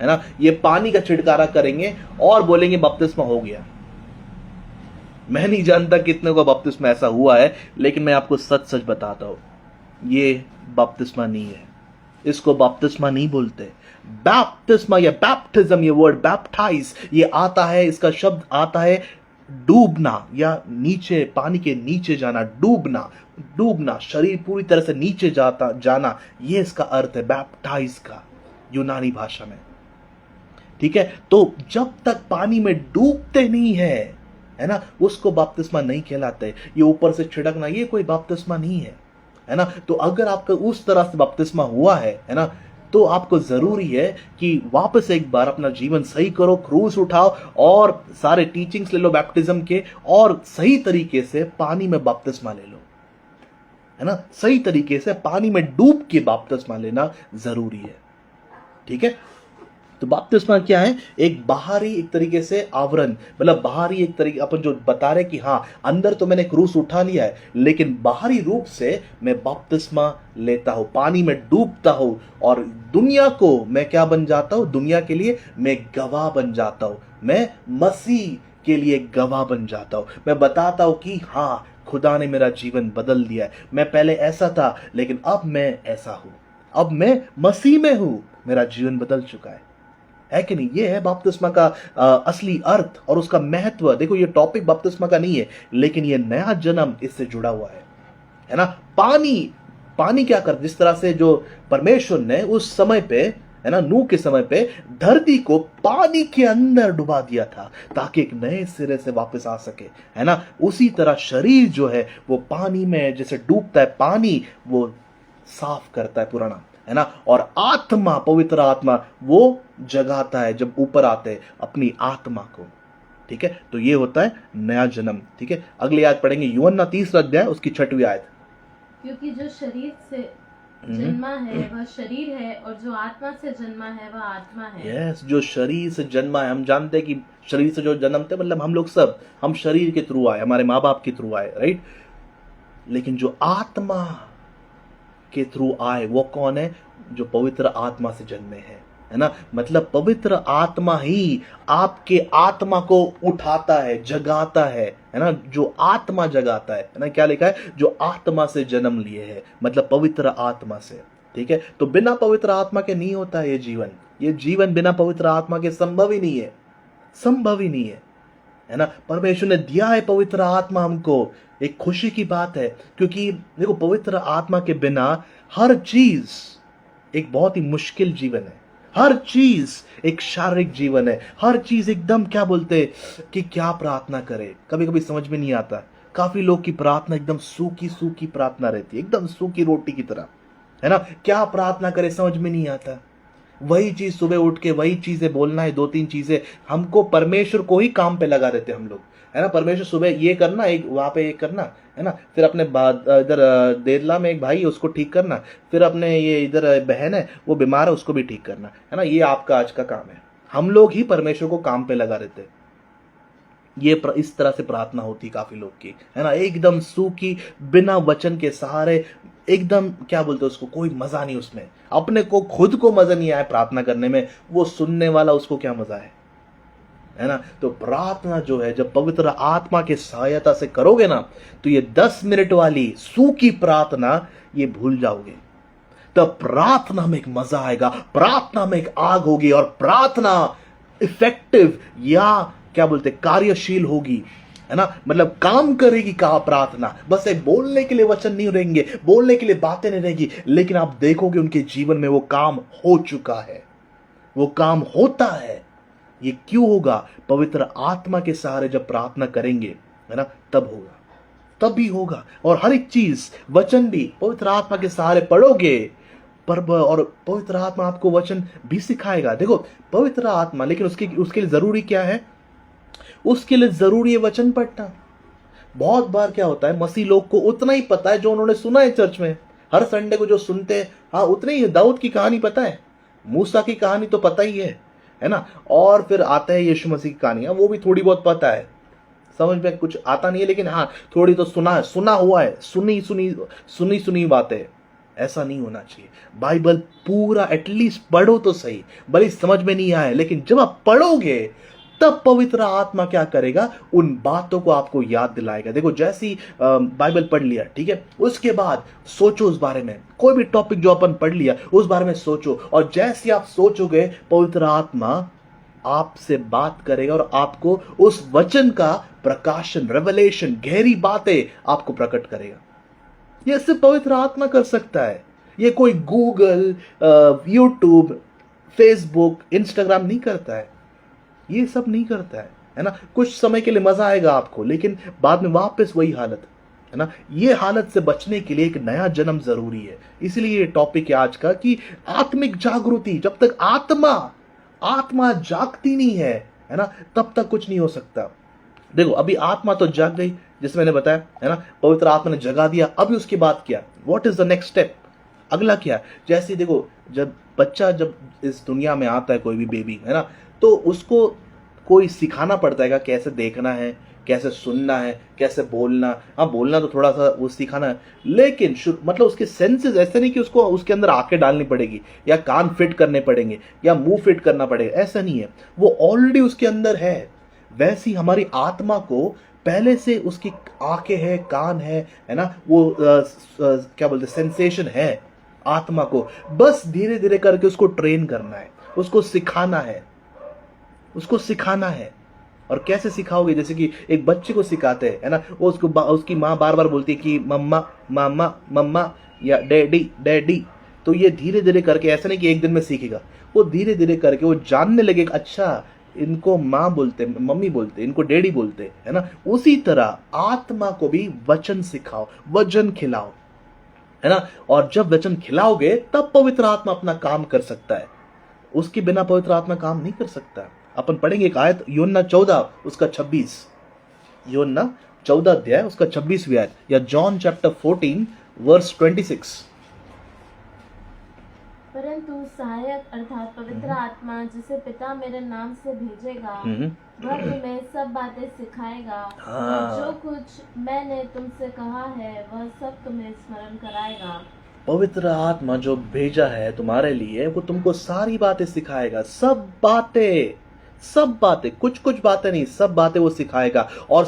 है ना, ये पानी का छिड़कारा करेंगे और बोलेंगे बपतिस्मा हो गया। मैं नहीं जानता कितने को बपतिस्मा ऐसा हुआ है, लेकिन मैं आपको सच सच बताता हूं, ये बपतिस्मा नहीं है, इसको बपतिस्मा नहीं बोलते। बैप्तिस्मा या बैप्टिज्म, ये वर्ड बैप्टाइज, ये आता है, इसका शब्द आता है डूबना या नीचे, पानी के नीचे जाना, डूबना, डूबना, शरीर पूरी तरह से नीचे जाना, ये इसका अर्थ है बैप्टाइज का यूनानी भाषा में। ठीक है, तो जब तक पानी में डूबते नहीं है ना, उसको बपतिस्मा नहीं कहलाते। ये ऊपर से छिड़कना, ये कोई बपतिस्मा नहीं है ना। तो अगर आपका उस तरह से बपतिस्मा हुआ है ना, तो आपको जरूरी है कि वापस एक बार अपना जीवन सही करो, क्रूस उठाओ और सारे टीचिंग्स ले लो बैप्टिज्म के, और सही तरीके से पानी में बपतिस्मा ले लो, है ना, सही तरीके से पानी में डूब के बपतिस्मा लेना जरूरी है। ठीक है, तो बपतिस्मा क्या है, एक बाहरी, एक तरीके से आवरण, मतलब बाहरी एक तरीके, अपन जो बता रहे कि हाँ अंदर तो मैंने क्रूस उठा लिया है, लेकिन बाहरी रूप से मैं बपतिस्मा लेता हूं, पानी में डूबता हूं, और दुनिया को मैं क्या बन जाता हूं, दुनिया के लिए मैं गवाह बन जाता हूं, मैं मसीह के लिए गवाह बन जाता हूं। मैं बताता हूं कि हाँ खुदा ने मेरा जीवन बदल दिया है, मैं पहले ऐसा था लेकिन अब मैं ऐसा हूं, अब मैं मसीह में हूं, मेरा जीवन बदल चुका है कि नहीं। ये है बपतिस्मा का असली अर्थ और उसका महत्व। देखो ये टॉपिक बपतिस्मा का नहीं है, लेकिन ये नया जन्म इससे जुड़ा हुआ है है ना। पानी पानी क्या कर, जिस तरह से जो परमेश्वर ने उस समय पे, है ना, नूह के समय पे धरती को पानी के अंदर डुबा दिया था ताकि एक नए सिरे से वापस आ सके, है ना। उसी तरह शरीर जो है वो पानी में जैसे डूबता है, पानी वो साफ करता है पुराना, है ना। और आत्मा, पवित्र आत्मा वो जगाता है जब ऊपर आते हैं अपनी आत्मा को, ठीक है। तो ये होता है नया जन्म, ठीक है। अगली आयत पढ़ेंगे, यूहन्ना 3 अध्याय उसकी 6वीं आयत। क्योंकि जो शरीर से जन्मा है वह शरीर है और जो आत्मा से जन्मा है वह आत्मा है। यस, जो शरीर से जन्मा है, हम जानते हैं कि शरीर से जो जन्मते मतलब हम लोग सब, हम शरीर के थ्रू आए, हमारे माँ बाप के थ्रू आए, राइट। लेकिन जो आत्मा के थ्रू आए वो कौन है? जो पवित्र आत्मा से जन्मे हैं, है ना। मतलब पवित्र आत्मा ही आपके आत्मा को उठाता है, जगाता है ना। जो आत्मा जगाता है ना, क्या लिखा है? जो आत्मा से जन्म लिए है, मतलब पवित्र आत्मा से, ठीक है। तो बिना पवित्र आत्मा के नहीं होता ये जीवन। ये जीवन बिना पवित्र आत्मा के संभव ही नहीं है, संभव ही नहीं है ना। परमेश्वर ने दिया है पवित्र आत्मा हमको, एक खुशी की बात है, क्योंकि देखो पवित्र आत्मा के बिना हर चीज एक बहुत ही मुश्किल जीवन है। हर चीज एक शारीरिक जीवन है, हर चीज एकदम क्या बोलते कि क्या प्रार्थना करे, कभी कभी समझ में नहीं आता। काफी लोग की प्रार्थना एकदम सूखी सूखी प्रार्थना रहती है, एकदम सूखी रोटी की तरह, है ना। क्या प्रार्थना करे समझ में नहीं आता। वही चीज सुबह उठ के वही चीजें बोलना है, 2-3 चीजें हमको परमेश्वर को ही काम पे लगा देते हम लोग, है ना। परमेश्वर सुबह ये करना, एक वहां पे एक करना, है ना। फिर अपने इधर देरला में एक भाई है उसको ठीक करना, फिर अपने ये इधर बहन है वो बीमार है उसको भी ठीक करना, है ना। ये आपका आज का काम है। हम लोग ही परमेश्वर को काम पे लगा देते। इस तरह से प्रार्थना होती काफी लोग की, है ना। एकदम सूखी, बिना वचन के सहारे, एकदम क्या बोलते उसको, कोई मजा नहीं उसमें। अपने को खुद को मजा नहीं आया प्रार्थना करने में, वो सुनने वाला उसको क्या मजा है ना। तो प्रार्थना जो है जब पवित्र आत्मा के सहायता से करोगे ना, तो ये 10 मिनट वाली सूखी प्रार्थना ये भूल जाओगे। तब प्रार्थना में एक मजा आएगा, प्रार्थना में एक आग होगी, और प्रार्थना इफेक्टिव या क्या बोलते कार्यशील होगी, है ना। मतलब काम करेगी। कहा प्रार्थना बस एक बोलने के लिए वचन नहीं रहेंगे, बोलने के लिए बातें नहीं रहेगी, लेकिन आप देखोगे उनके जीवन में वो काम हो चुका है, वो काम होता है। ये क्यों होगा? पवित्र आत्मा के सहारे जब प्रार्थना करेंगे, है ना, तब होगा, तब भी होगा। और हर एक चीज, वचन भी पवित्र आत्मा के सहारे पढ़ोगे, और पवित्र आत्मा आपको वचन भी सिखाएगा। देखो पवित्र आत्मा, लेकिन उसके लिए जरूरी क्या है? उसके लिए जरूरी है वचन पढ़ना। बहुत बार क्या होता है, मसीह लोग को उतना ही पता है जो उन्होंने सुना है चर्च में, हर संडे को जो सुनते हैं, हाँ उतने ही। दाऊद की कहानी पता है, मूसा की कहानी तो पता ही है ना। और फिर आता है यीशु मसीह की कहानी, वो भी थोड़ी बहुत पता है, समझ में कुछ आता नहीं है, लेकिन हाँ थोड़ी तो सुना हुआ है, सुनी बातें। ऐसा नहीं होना चाहिए। बाइबल पूरा एटलीस्ट पढ़ो तो सही, भले समझ में नहीं आए, लेकिन जब आप पढ़ोगे तब पवित्र आत्मा क्या करेगा? उन बातों को आपको याद दिलाएगा। देखो जैसी बाइबल पढ़ लिया, ठीक है, उसके बाद सोचो उस बारे में, कोई भी टॉपिक जो अपन पढ़ लिया उस बारे में सोचो, और जैसे आप सोचोगे पवित्र आत्मा आपसे बात करेगा और आपको उस वचन का प्रकाशन, रेवलेशन, गहरी बातें आपको प्रकट करेगा। यह सिर्फ पवित्र आत्मा कर सकता है। ये कोई गूगल, यूट्यूब, फेसबुक, इंस्टाग्राम नहीं करता है, ये सब नहीं करता है ना। कुछ समय के लिए मजा आएगा आपको, लेकिन बाद में वापस वही हालत, है ना। ये हालत से बचने के लिए एक नया जन्म जरूरी है। इसलिए ये टॉपिक है आज का कि आत्मिक जागृति। जब तक आत्मा जागती नहीं है ना, तब तक कुछ नहीं हो सकता। देखो अभी आत्मा तो जाग गई, जैसे मैंने बताया, है ना, पवित्र आत्मा ने जगा दिया। अभी उसके बाद क्या? What is the next step? अगला क्या? जैसे देखो जब बच्चा जब इस दुनिया में आता है, कोई भी बेबी, है ना, तो उसको कोई सिखाना पड़ता है कैसे देखना है, कैसे सुनना है, कैसे बोलना। हाँ बोलना तो थोड़ा सा वो सिखाना है, लेकिन मतलब उसके सेंसेस ऐसे नहीं कि उसको उसके अंदर आंखें डालनी पड़ेगी या कान फिट करने पड़ेंगे या मुंह फिट करना पड़ेगा, ऐसा नहीं है। वो ऑलरेडी उसके अंदर है। वैसी हमारी आत्मा को पहले से उसकी आंखें है, कान है ना, वो क्या बोलते सेंसेशन है आत्मा को। बस धीरे धीरे करके उसको ट्रेन करना है, उसको सिखाना है, और कैसे सिखाओगे? जैसे कि एक बच्चे को सिखाते हैं, है ना, वो उसकी माँ बार बार बोलती है कि मम्मा मम्मा मम्मा या डैडी डैडी। तो ये धीरे धीरे करके, ऐसा नहीं कि एक दिन में सीखेगा, वो धीरे धीरे करके वो जानने लगेगा, अच्छा इनको माँ बोलते, मम्मी बोलते, इनको डैडी बोलते, है ना। उसी तरह आत्मा को भी वचन सिखाओ, वचन खिलाओ, है ना। और जब वचन खिलाओगे तब पवित्र आत्मा अपना काम कर सकता है, उसके बिना पवित्र आत्मा काम नहीं कर सकता। अपन पढ़ेंगे एक आयत, यूहन्ना 14 उसका 26, यूहन्ना 14 अध्याय उसका 26वीं आयत, या जॉन चैप्टर 14 वर्स 26। परंतु सहायक अर्थात पवित्र आत्मा जिसे पिता मेरे नाम से भेजेगा वह तुम्हें सब बातें सिखाएगा और जो कुछ मैंने तुमसे कहा है वह सब तुम्हें स्मरण कराएगा। पवित्र आत्मा जो भेजा है तुम्हारे लिए, वो तुमको सारी बातें सिखाएगा, सब बातें, कुछ कुछ बातें नहीं, सब बातें वो सिखाएगा। और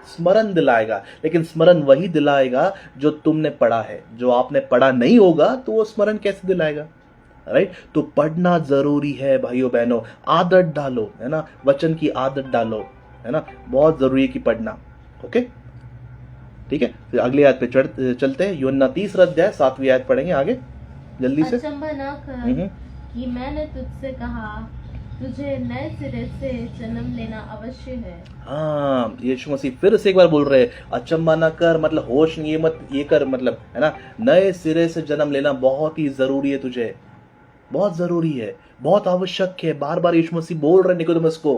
स्मरण दिलाएगा। लेकिन स्मरण वही दिलाएगा जो तुमने पढ़ा है। जो आपने पढ़ा नहीं होगा तो वो स्मरण कैसे दिलाएगा? राइट। तो पढ़ना जरूरी है भाइयों बहनों, आदत डालो, है ना, वचन की आदत डालो, है ना, बहुत जरूरी है कि पढ़ना। ओके, ठीक है। फिर अगली आयत पे चलते हैं, यूहन्ना 3 अध्याय 7वीं आयत पढ़ेंगे आगे जल्दी से। अचंभा न कर कि मैंने तुझसे कहा तुझे नए सिरे से जन्म लेना अवश्य है। हाँ, यीशु मसीह फिर से एक बार बोल रहे हैं, अचंभा न कर, मतलब होश ये मत ये कर, मतलब, है ना, नए सिरे से जन्म लेना बहुत ही जरूरी है तुझे, बहुत जरूरी है, बहुत आवश्यक है। बार बार यीशु मसीह बोल रहे निकोदेमस को,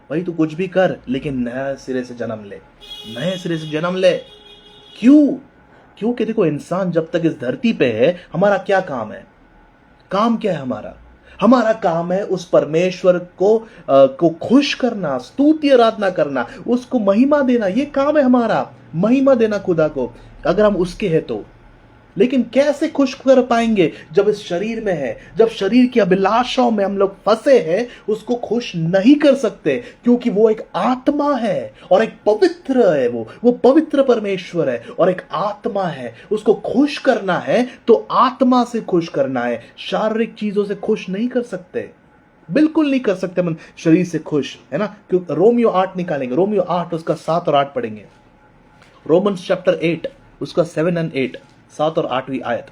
भाई तू कुछ भी कर लेकिन नए सिरे से जन्म ले, नए सिरे से जन्म ले। क्योंकि देखो, इंसान जब तक इस धरती पे है, हमारा क्या काम है? काम क्या है हमारा काम है उस परमेश्वर को खुश करना, स्तुति आराधना करना, उसको महिमा देना। ये काम है हमारा, महिमा देना खुदा को, अगर हम उसके हैं तो। लेकिन कैसे खुश कर पाएंगे जब इस शरीर में है, जब शरीर की अभिलाषाओं में हम लोग फंसे हैं, उसको खुश नहीं कर सकते, क्योंकि वो एक आत्मा है और एक पवित्र है, वो पवित्र परमेश्वर है और एक आत्मा है। उसको खुश करना है तो आत्मा से खुश करना है, शारीरिक चीजों से खुश नहीं कर सकते, बिल्कुल नहीं कर सकते मन शरीर से खुश, है ना। क्योंकि रोमियो 8 निकालेंगे, रोमियो 8 उसका 7 और 8 पढ़ेंगे, रोमन्स चैप्टर 8 उसका 7 और 8, 7 और 8वीं आयत।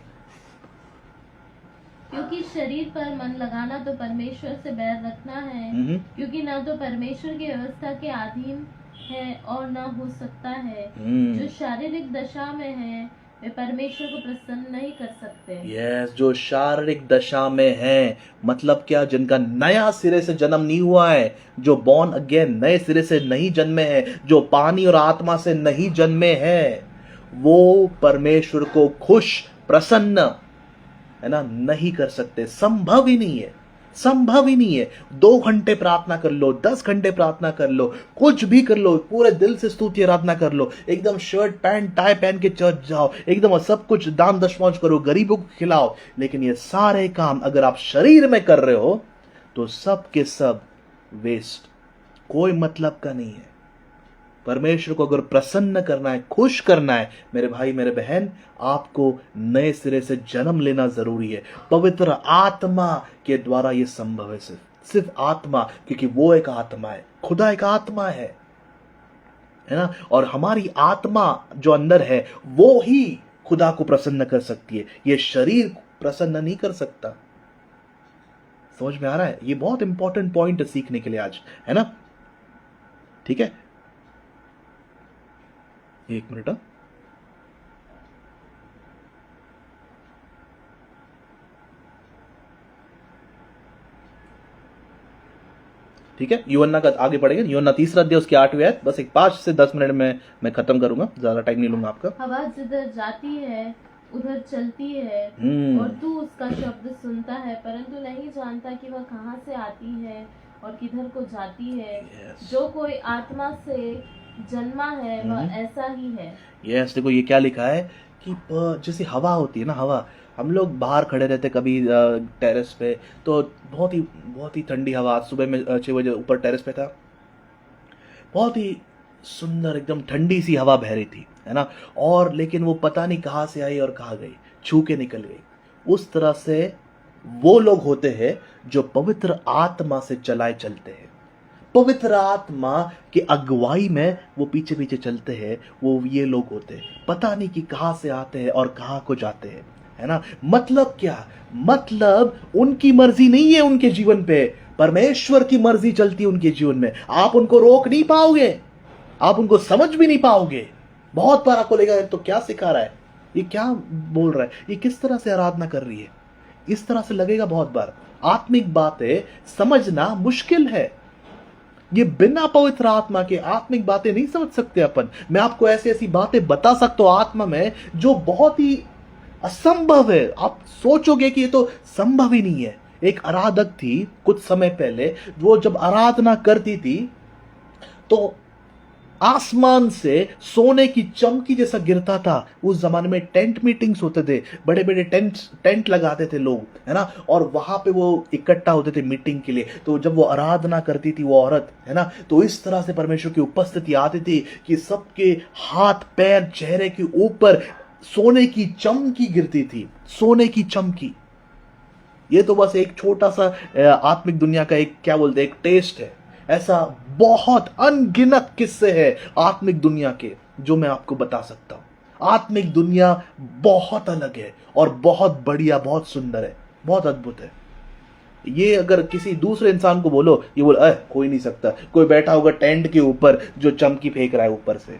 क्योंकि शरीर पर मन लगाना तो परमेश्वर से बैर रखना है, क्योंकि ना तो परमेश्वर की व्यवस्था के अधीन है और ना हो सकता है। जो शारीरिक दशा में है वे परमेश्वर को प्रसन्न नहीं कर सकते। यस, जो शारीरिक दशा में है, मतलब क्या? जिनका नया सिरे से जन्म नहीं हुआ है, जो बॉर्न अगेन नए सिरे से नहीं जन्मे हैं, जो पानी और आत्मा से नहीं जन्मे हैं, वो परमेश्वर को खुश, प्रसन्न, है ना, नहीं कर सकते। संभव ही नहीं है, संभव ही नहीं है। 2 घंटे प्रार्थना कर लो, 10 घंटे प्रार्थना कर लो, कुछ भी कर लो, पूरे दिल से स्तुति आराधना कर लो, एकदम शर्ट पैंट टाई पहन के चर्च जाओ, एकदम सब कुछ दान दशमांश करो, गरीबों को खिलाओ, लेकिन ये सारे काम अगर आप शरीर में कर रहे हो तो सब के सब वेस्ट, कोई मतलब का नहीं है। परमेश्वर को अगर प्रसन्न करना है, खुश करना है, मेरे भाई मेरे बहन, आपको नए सिरे से जन्म लेना जरूरी है। पवित्र आत्मा के द्वारा यह संभव है, सिर्फ आत्मा, क्योंकि वो एक आत्मा है, खुदा एक आत्मा है ना। और हमारी आत्मा जो अंदर है वो ही खुदा को प्रसन्न कर सकती है, ये शरीर प्रसन्न नहीं कर सकता। समझ में आ रहा है? ये बहुत इंपॉर्टेंट पॉइंट है सीखने के लिए आज, है ना। ठीक है, एक मिनट। ठीक है, यूहन्ना का आगे पढ़ेंगे, यूहन्ना 3 अध्याय उसकी 8वीं आयत। बस एक 5 से 10 मिनट में मैं खत्म करूंगा, ज्यादा टाइम नहीं लूंगा आपका। हवा जिधर जाती है उधर चलती है और तू उसका शब्द सुनता है परंतु नहीं जानता कि वह कहाँ से आती है और किधर को जाती है। जो कोई आत्मा से जन्मा है वह ऐसा ही है। यस, देखो ये क्या लिखा है कि जैसे हवा होती है ना, हवा, हम लोग बाहर खड़े रहते कभी टेरेस पे, तो बहुत ही ठंडी हवा, सुबह में 6 बजे ऊपर टेरेस पे था, बहुत ही सुंदर एकदम ठंडी सी हवा बह रही थी, है ना। और लेकिन वो पता नहीं कहाँ से आई और कहाँ गई, छू के निकल गई। उस तरह से वो लोग होते हैं जो पवित्र आत्मा से चलाए चलते हैं, पवित्र आत्मा की अगुवाई में वो पीछे पीछे चलते हैं, वो ये लोग होते हैं, पता नहीं कि कहां से आते हैं और कहां को जाते हैं, है ना। मतलब क्या, मतलब उनकी मर्जी नहीं है उनके जीवन पे, परमेश्वर की मर्जी चलती है उनके जीवन में। आप उनको रोक नहीं पाओगे, आप उनको समझ भी नहीं पाओगे। बहुत बार आपको लगेगा तो क्या सिखा रहा है, ये क्या बोल रहा है, ये किस तरह से आराधना कर रही है, इस तरह से लगेगा बहुत बार। आत्मिक बातें समझना मुश्किल है, ये बिना पवित्र आत्मा के आत्मिक बातें नहीं समझ सकते अपन। मैं आपको ऐसी ऐसी बातें बता सकता हूं आत्मा में जो बहुत ही असंभव है, आप सोचोगे कि ये तो संभव ही नहीं है। एक आराधक थी कुछ समय पहले, वो जब आराधना करती थी तो आसमान से सोने की चमकी जैसा गिरता था। उस जमाने में टेंट मीटिंग्स होते थे, बड़े बड़े टेंट लगाते थे लोग, है ना, और वहां पे वो इकट्ठा होते थे मीटिंग के लिए। तो जब वो आराधना करती थी वो औरत, है ना, तो इस तरह से परमेश्वर की उपस्थिति आती थी कि सबके हाथ पैर चेहरे के ऊपर सोने की चमकी गिरती थी, सोने की चमकी। ये तो बस एक छोटा सा आत्मिक दुनिया का एक क्या बोलते हैं, एक टेस्ट है। ऐसा बहुत अनगिनत किस्से हैं आत्मिक दुनिया के जो मैं आपको बता सकता हूं। आत्मिक दुनिया बहुत अलग है और बहुत बढ़िया, बहुत सुंदर है, बहुत अद्भुत है। ये अगर किसी दूसरे इंसान को बोलो, ये बोल कोई नहीं सकता, कोई बैठा होगा टेंट के ऊपर जो चमकी फेंक रहा है ऊपर से,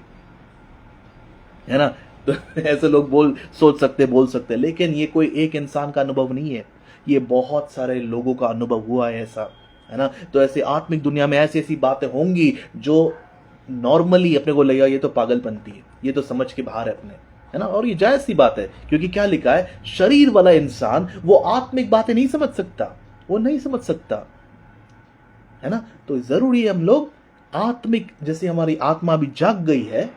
है ना। तो ऐसे लोग सोच सकते, बोल सकते, लेकिन ये कोई एक इंसान का अनुभव नहीं है, ये बहुत सारे लोगों का अनुभव हुआ है ऐसा, है ना। तो ऐसे आत्मिक दुनिया में ऐसी ऐसी बातें होंगी जो नॉर्मली अपने को लगेगा ये तो पागलपंती है, ये तो समझ के बाहर है अपने, है ना। और ये जायज सी बात है, क्योंकि क्या लिखा है, शरीर वाला इंसान वो आत्मिक बातें नहीं समझ सकता, वो नहीं समझ सकता, है ना। तो जरूरी है हम लोग आत्मिक, जैसे हमारी आत्मा भी जाग गई है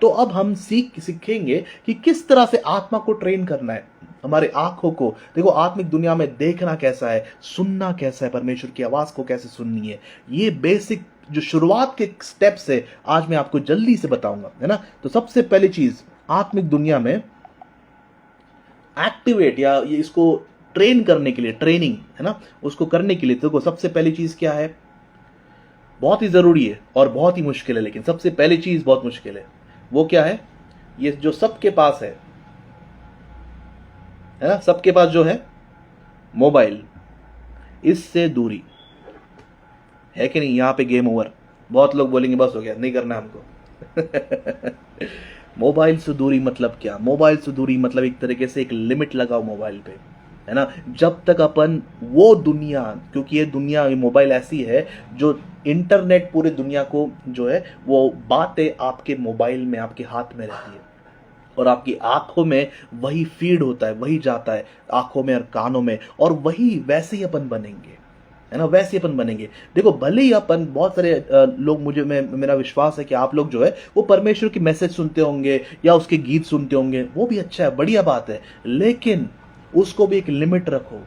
तो अब हम सीखेंगे कि किस तरह से आत्मा को ट्रेन करना है। हमारे आंखों को देखो, आत्मिक दुनिया में देखना कैसा है, सुनना कैसा है, परमेश्वर की आवाज को कैसे सुननी है, ये बेसिक जो शुरुआत के स्टेप्स है आज मैं आपको जल्दी से बताऊंगा, है ना। तो सबसे पहली चीज आत्मिक दुनिया में एक्टिवेट या ये इसको ट्रेन करने के लिए, ट्रेनिंग, है ना, उसको करने के लिए देखो सबसे पहली चीज क्या है, बहुत ही जरूरी है और बहुत ही मुश्किल है, लेकिन सबसे पहली चीज बहुत मुश्किल है, वो क्या है, ये जो सबके पास है ना, सबके पास जो है मोबाइल, इससे दूरी है कि नहीं। यहां पे गेम ओवर, बहुत लोग बोलेंगे बस हो गया, नहीं करना हमको। मोबाइल से दूरी मतलब क्या, मोबाइल से दूरी मतलब एक तरीके से एक लिमिट लगाओ मोबाइल पे, है ना। जब तक अपन वो दुनिया, क्योंकि ये दुनिया, ये मोबाइल ऐसी है जो इंटरनेट पूरे दुनिया को जो है वो बातें आपके मोबाइल में, आपके हाथ में रहती है और आपकी आंखों में वही फीड होता है, वही जाता है आंखों में और कानों में, और वही वैसे ही अपन बनेंगे, है ना, वैसे ही अपन बनेंगे। देखो भले ही अपन बहुत सारे लोग, मेरा विश्वास है कि आप लोग जो है वो परमेश्वर की मैसेज सुनते होंगे या उसके गीत सुनते होंगे, वो भी अच्छा है, बढ़िया बात है, लेकिन उसको भी एक लिमिट रखो,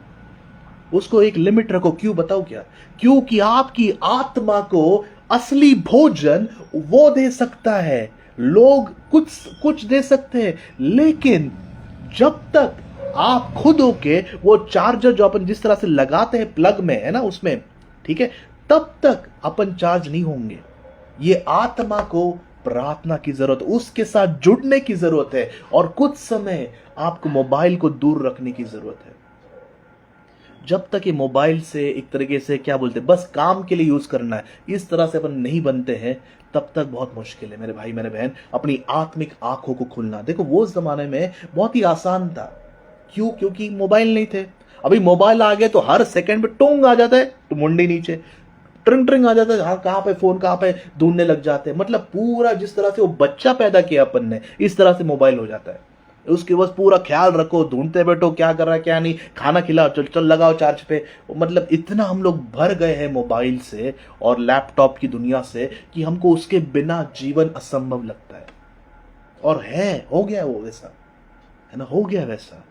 उसको एक लिमिट रखो। क्यों बताओ क्या, क्योंकि आपकी आत्मा को असली भोजन वो दे सकता है, लोग कुछ दे सकते हैं, लेकिन जब तक आप खुद होके वो चार्जर जो अपन जिस तरह से लगाते हैं प्लग में, है ना, उसमें, ठीक है, तब तक अपन चार्ज नहीं होंगे। ये आत्मा को प्रार्थना की जरूरत, उसके साथ जुड़ने की जरूरत है, और कुछ समय आपको मोबाइल को दूर रखने की जरूरत है। जब तक ये मोबाइल से एक तरीके से क्या बोलते हैं, बस काम के लिए यूज करना है, इस तरह से अपन नहीं बनते हैं, तब तक बहुत मुश्किल है मेरे भाई मेरे बहन अपनी आत्मिक आंखों को खुलना। देखो वो जमाने में बहुत ही आसान था, क्यों, क्योंकि मोबाइल नहीं थे। अभी मोबाइल आ गए तो हर सेकंड पे टोंग आ जाता है, तो मुंडी नीचे ट्रिंग ट्रिंग आ जाता है, हाँ कहाँ पे फोन, कहाँ पे ढूंढने लग जाते हैं। मतलब पूरा जिस तरह से वो बच्चा पैदा किया अपन ने, इस तरह से मोबाइल हो जाता है। उसके बस पूरा ख्याल रखो, ढूंढते बैठो क्या कर रहा है क्या नहीं, खाना खिलाओ, चल चल लगाओ चार्ज पे। मतलब इतना हम लोग भर गए हैं मोबाइल से और लैपटॉप की दुनिया से कि हमको उसके बिना जीवन असंभव लगता है। और हो गया वो वैसा, है ना, हो गया वैसा।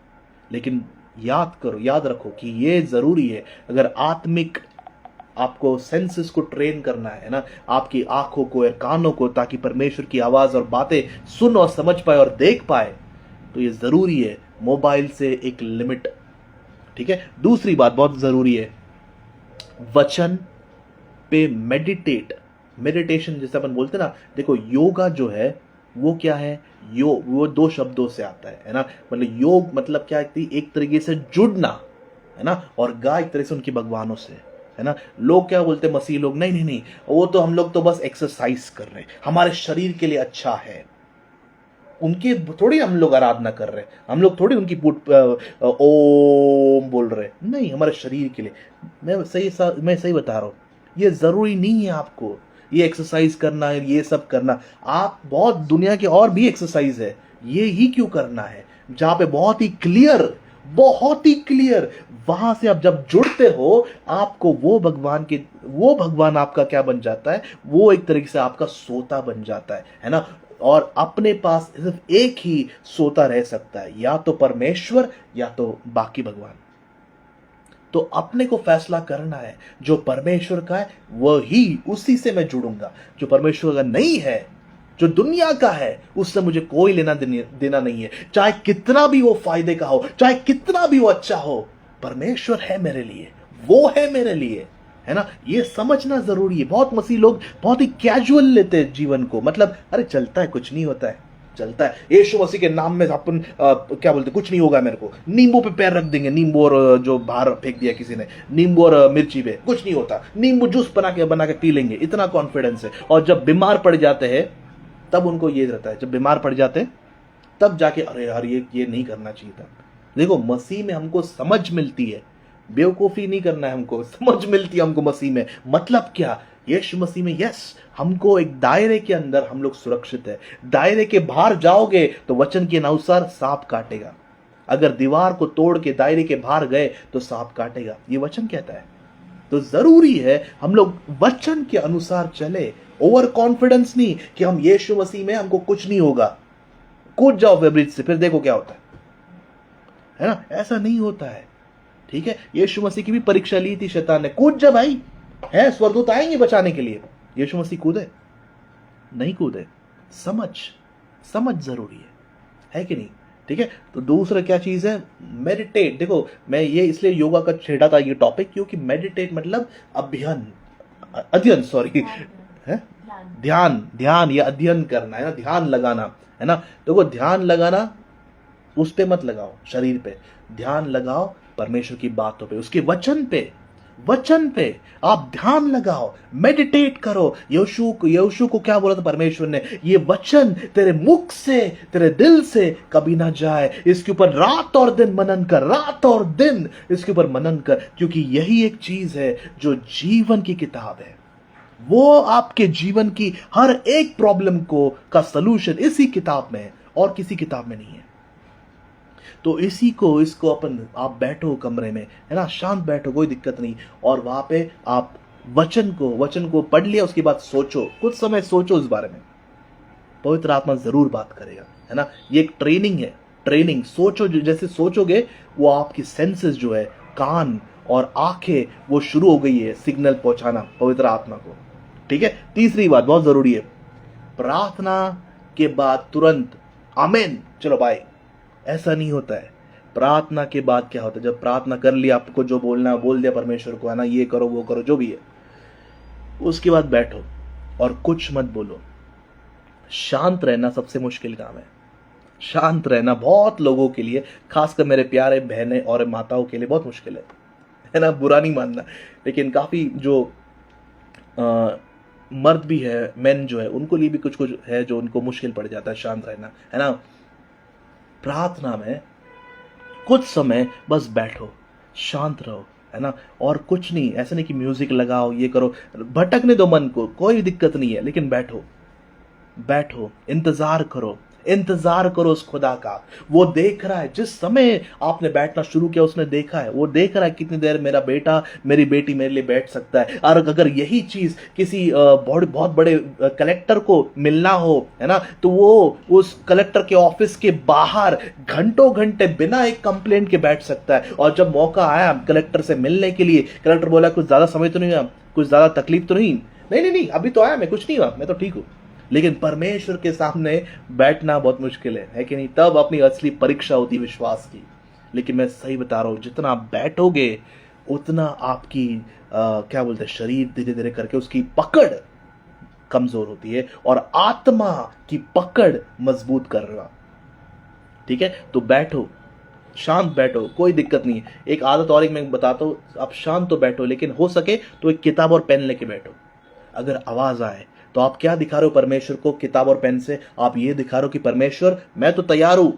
लेकिन याद करो, याद रखो कि ये जरूरी है, अगर आत्मिक आपको सेंसेस को ट्रेन करना है ना, आपकी आंखों को और कानों को, ताकि परमेश्वर की आवाज और बातें सुन और समझ पाए और देख पाए, तो ये जरूरी है मोबाइल से एक लिमिट, ठीक है। दूसरी बात बहुत जरूरी है, वचन पे मेडिटेशन जैसे अपन बोलते ना, देखो योगा जो है वो क्या है, वो दो शब्दों से आता है ना, मतलब योग मतलब क्या है, एक तरीके से जुड़ना है ना, और गा एक तरह से उनकी भगवानों से है ना। लोग क्या बोलते हैं मसीह लोग, नहीं नहीं नहीं, वो तो हम लोग तो बस एक्सरसाइज कर रहे हैं, हमारे शरीर के लिए अच्छा है। उनके थोड़ी हम लोग आराधना कर रहे हैं, हम लोग थोड़ी उनकी ओम बोल रहे हैं, नहीं, हमारे शरीर के लिए। मैं सही बता रहा हूं, ये जरूरी नहीं है आपको ये एक्सरसाइज करना है, ये सब करना। आप बहुत दुनिया के और भी एक्सरसाइज है, ये ही क्यों करना है जहां पे बहुत ही क्लियर वहां से आप जब जुड़ते हो, आपको वो भगवान आपका क्या बन जाता है, वो एक तरीके से आपका सोता बन जाता है ना। और अपने पास सिर्फ एक ही सोता रह सकता है, या तो परमेश्वर या तो बाकी भगवान। तो अपने को फैसला करना है, जो परमेश्वर का है वही, उसी से मैं जुड़ूंगा। जो परमेश्वर का नहीं है, जो दुनिया का है, उससे मुझे कोई लेना देना नहीं है, चाहे कितना भी वो फायदे का हो, चाहे कितना भी वो अच्छा हो। परमेश्वर है मेरे लिए, वो है मेरे लिए, है ना। ये समझना जरूरी है। बहुत मसीह लोग बहुत ही कैजुअल लेते हैं जीवन को, मतलब अरे चलता है, कुछ नहीं होता है, चलता है, यीशु मसीह के नाम में अपन क्या बोलते, कुछ नहीं होगा मेरे को, नींबू पे पैर रख देंगे, नींबू और जो बाहर फेंक दिया किसी ने, नींबू और मिर्ची पे, कुछ नहीं होता, नींबू जूस बना के पी लेंगे, इतना कॉन्फिडेंस है। और जब बीमार पड़ जाते हैं तब उनको ये रहता है, जब बीमार पड़ जाते हैं तब जाके अरे यार ये नहीं करना चाहिए था। देखो मसीह में हमको समझ मिलती है, बेवकूफी नहीं करना है, हमको समझ मिलती है हमको मसीह में। मतलब क्या, यीशु मसीह में यस, हमको एक दायरे के अंदर हम लोग सुरक्षित है। दायरे के बाहर जाओगे तो वचन के अनुसार सांप काटेगा। अगर दीवार को तोड़ के दायरे के बाहर गए तो सांप काटेगा, ये वचन कहता है। तो जरूरी है हम लोग वचन के अनुसार चले, ओवर कॉन्फिडेंस नहीं कि हम यीशु मसीह में हमको कुछ नहीं होगा, कूद जाओ ब्रिज से फिर देखो क्या होता है ना, ऐसा नहीं होता है। ठीक है, यीशु मसीह की भी परीक्षा ली थी शैतान ने, कूद जा भाई, है स्वर्गदूत आएंगे बचाने के लिए। यीशु मसीह कूदे नहीं कूदे, समझ जरूरी है कि नहीं। ठीक है, तो दूसरा क्या चीज है, मेडिटेट। देखो मैं ये इसलिए योगा का छेड़ा था ये टॉपिक, क्योंकि मेडिटेट मतलब अध्ययन सॉरी है, ध्यान या अध्ययन करना है ना, ध्यान लगाना है ना। देखो ध्यान लगाना उस पे मत लगाओ, शरीर पे ध्यान लगाओ, परमेश्वर की बातों पे, उसके वचन पे आप ध्यान लगाओ, मेडिटेट करो। यहोशू को क्या बोला था परमेश्वर ने, ये वचन तेरे मुख से, तेरे दिल से कभी ना जाए, इसके ऊपर रात और दिन मनन इसके ऊपर मनन कर, क्योंकि यही एक चीज है जो जीवन की किताब है। वो आपके जीवन की हर एक प्रॉब्लम का सलूशन इसी किताब में है और किसी किताब में नहीं है। तो इसको आप बैठो कमरे में, है ना, शांत बैठो, कोई दिक्कत नहीं, और वहां पे आप वचन को पढ़ लिया, उसके बाद सोचो, कुछ समय सोचो इस बारे में, पवित्र आत्मा जरूर बात करेगा, है ना। ये एक ट्रेनिंग सोचो, जैसे सोचोगे वो आपकी सेंसेस जो है, कान और आंखें, वो शुरू हो गई है सिग्नल पहुंचाना पवित्र आत्मा को। ठीक है, तीसरी बात बहुत जरूरी है, प्रार्थना के बाद तुरंत आमीन चलो बाय, ऐसा नहीं होता है। प्रार्थना के बाद क्या होता है, जब प्रार्थना कर लिया, आपको जो बोलना है बोल दिया परमेश्वर को, है ना, ये करो वो करो जो भी है, उसके बाद बैठो और कुछ मत बोलो। शांत रहना सबसे मुश्किल काम है, शांत रहना बहुत लोगों के लिए, खासकर मेरे प्यारे बहनें और माताओं के लिए बहुत मुश्किल है ना, बुरा नहीं मानना, लेकिन काफी जो मर्द भी है, मेन जो है, उनको लिए भी कुछ है जो उनको मुश्किल पड़ जाता है शांत रहना, है ना। प्रार्थना में कुछ समय बस बैठो, शांत रहो, है ना, और कुछ नहीं, ऐसा नहीं कि म्यूजिक लगाओ, ये करो, भटकने दो मन को, कोई दिक्कत नहीं है, लेकिन बैठो, इंतजार करो उस खुदा का। वो देख रहा है, जिस समय आपने बैठना शुरू किया उसने देखा है, वो देख रहा है कितनी देर मेरा बेटा मेरी बेटी मेरे लिए बैठ सकता है। और अगर यही चीज किसी बहुत बड़े कलेक्टर को मिलना हो, है ना, तो वो उस कलेक्टर के ऑफिस के बाहर घंटे बिना एक कंप्लेंट के बैठ सकता है। और जब मौका आया कलेक्टर से मिलने के लिए, कलेक्टर बोला कुछ ज्यादा समय तो नहीं हुआ, कुछ ज्यादा तकलीफ तो नहीं, अभी तो आया मैं, कुछ नहीं हुआ, मैं तो ठीक हूं। लेकिन परमेश्वर के सामने बैठना बहुत मुश्किल है कि नहीं, तब अपनी असली परीक्षा होती विश्वास की। लेकिन मैं सही बता रहा हूं, जितना आप बैठोगे उतना आपकी क्या बोलते हैं, शरीर धीरे धीरे करके उसकी पकड़ कमजोर होती है और आत्मा की पकड़ मजबूत कर रहा। ठीक है, तो बैठो, शांत बैठो, कोई दिक्कत नहीं है। एक आदत और एक मैं बताता हूं, आप शांत तो बैठो, लेकिन हो सके तो एक किताब और पेन लेके बैठो। अगर आवाज आए तो आप क्या दिखा रहे हो परमेश्वर को? किताब और पेन से आप ये दिखा रहे हो कि परमेश्वर मैं तो तैयार हूं,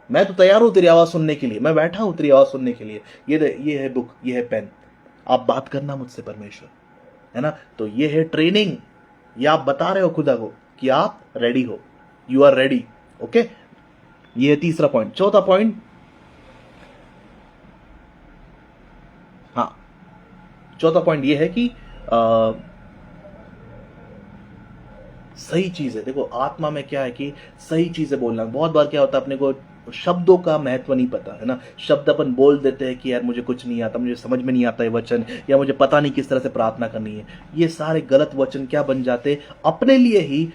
मैं तो तैयार हूं तेरी आवाज सुनने के लिए, मैं बैठा हूं तेरी आवाज सुनने के लिए। ये है बुक, ये है पेन, आप बात करना मुझसे परमेश्वर, है ना। तो ये है ट्रेनिंग, ये आप बता रहे हो खुदा को कि आप रेडी हो, यू आर रेडी। ओके, ये है तीसरा पॉइंट। चौथा पॉइंट, हाँ, चौथा पॉइंट ये है कि सही चीज है। देखो आत्मा में क्या है कि सही चीजें बोलना। बहुत बार क्या होता है, अपने को शब्दों का महत्व नहीं पता, है ना। शब्द अपन बोल देते हैं कि यार मुझे कुछ नहीं आता, मुझे समझ में नहीं आता ये वचन, या मुझे पता नहीं किस तरह से प्रार्थना करनी है। ये सारे गलत वचन क्या बन जाते, अपने लिए ही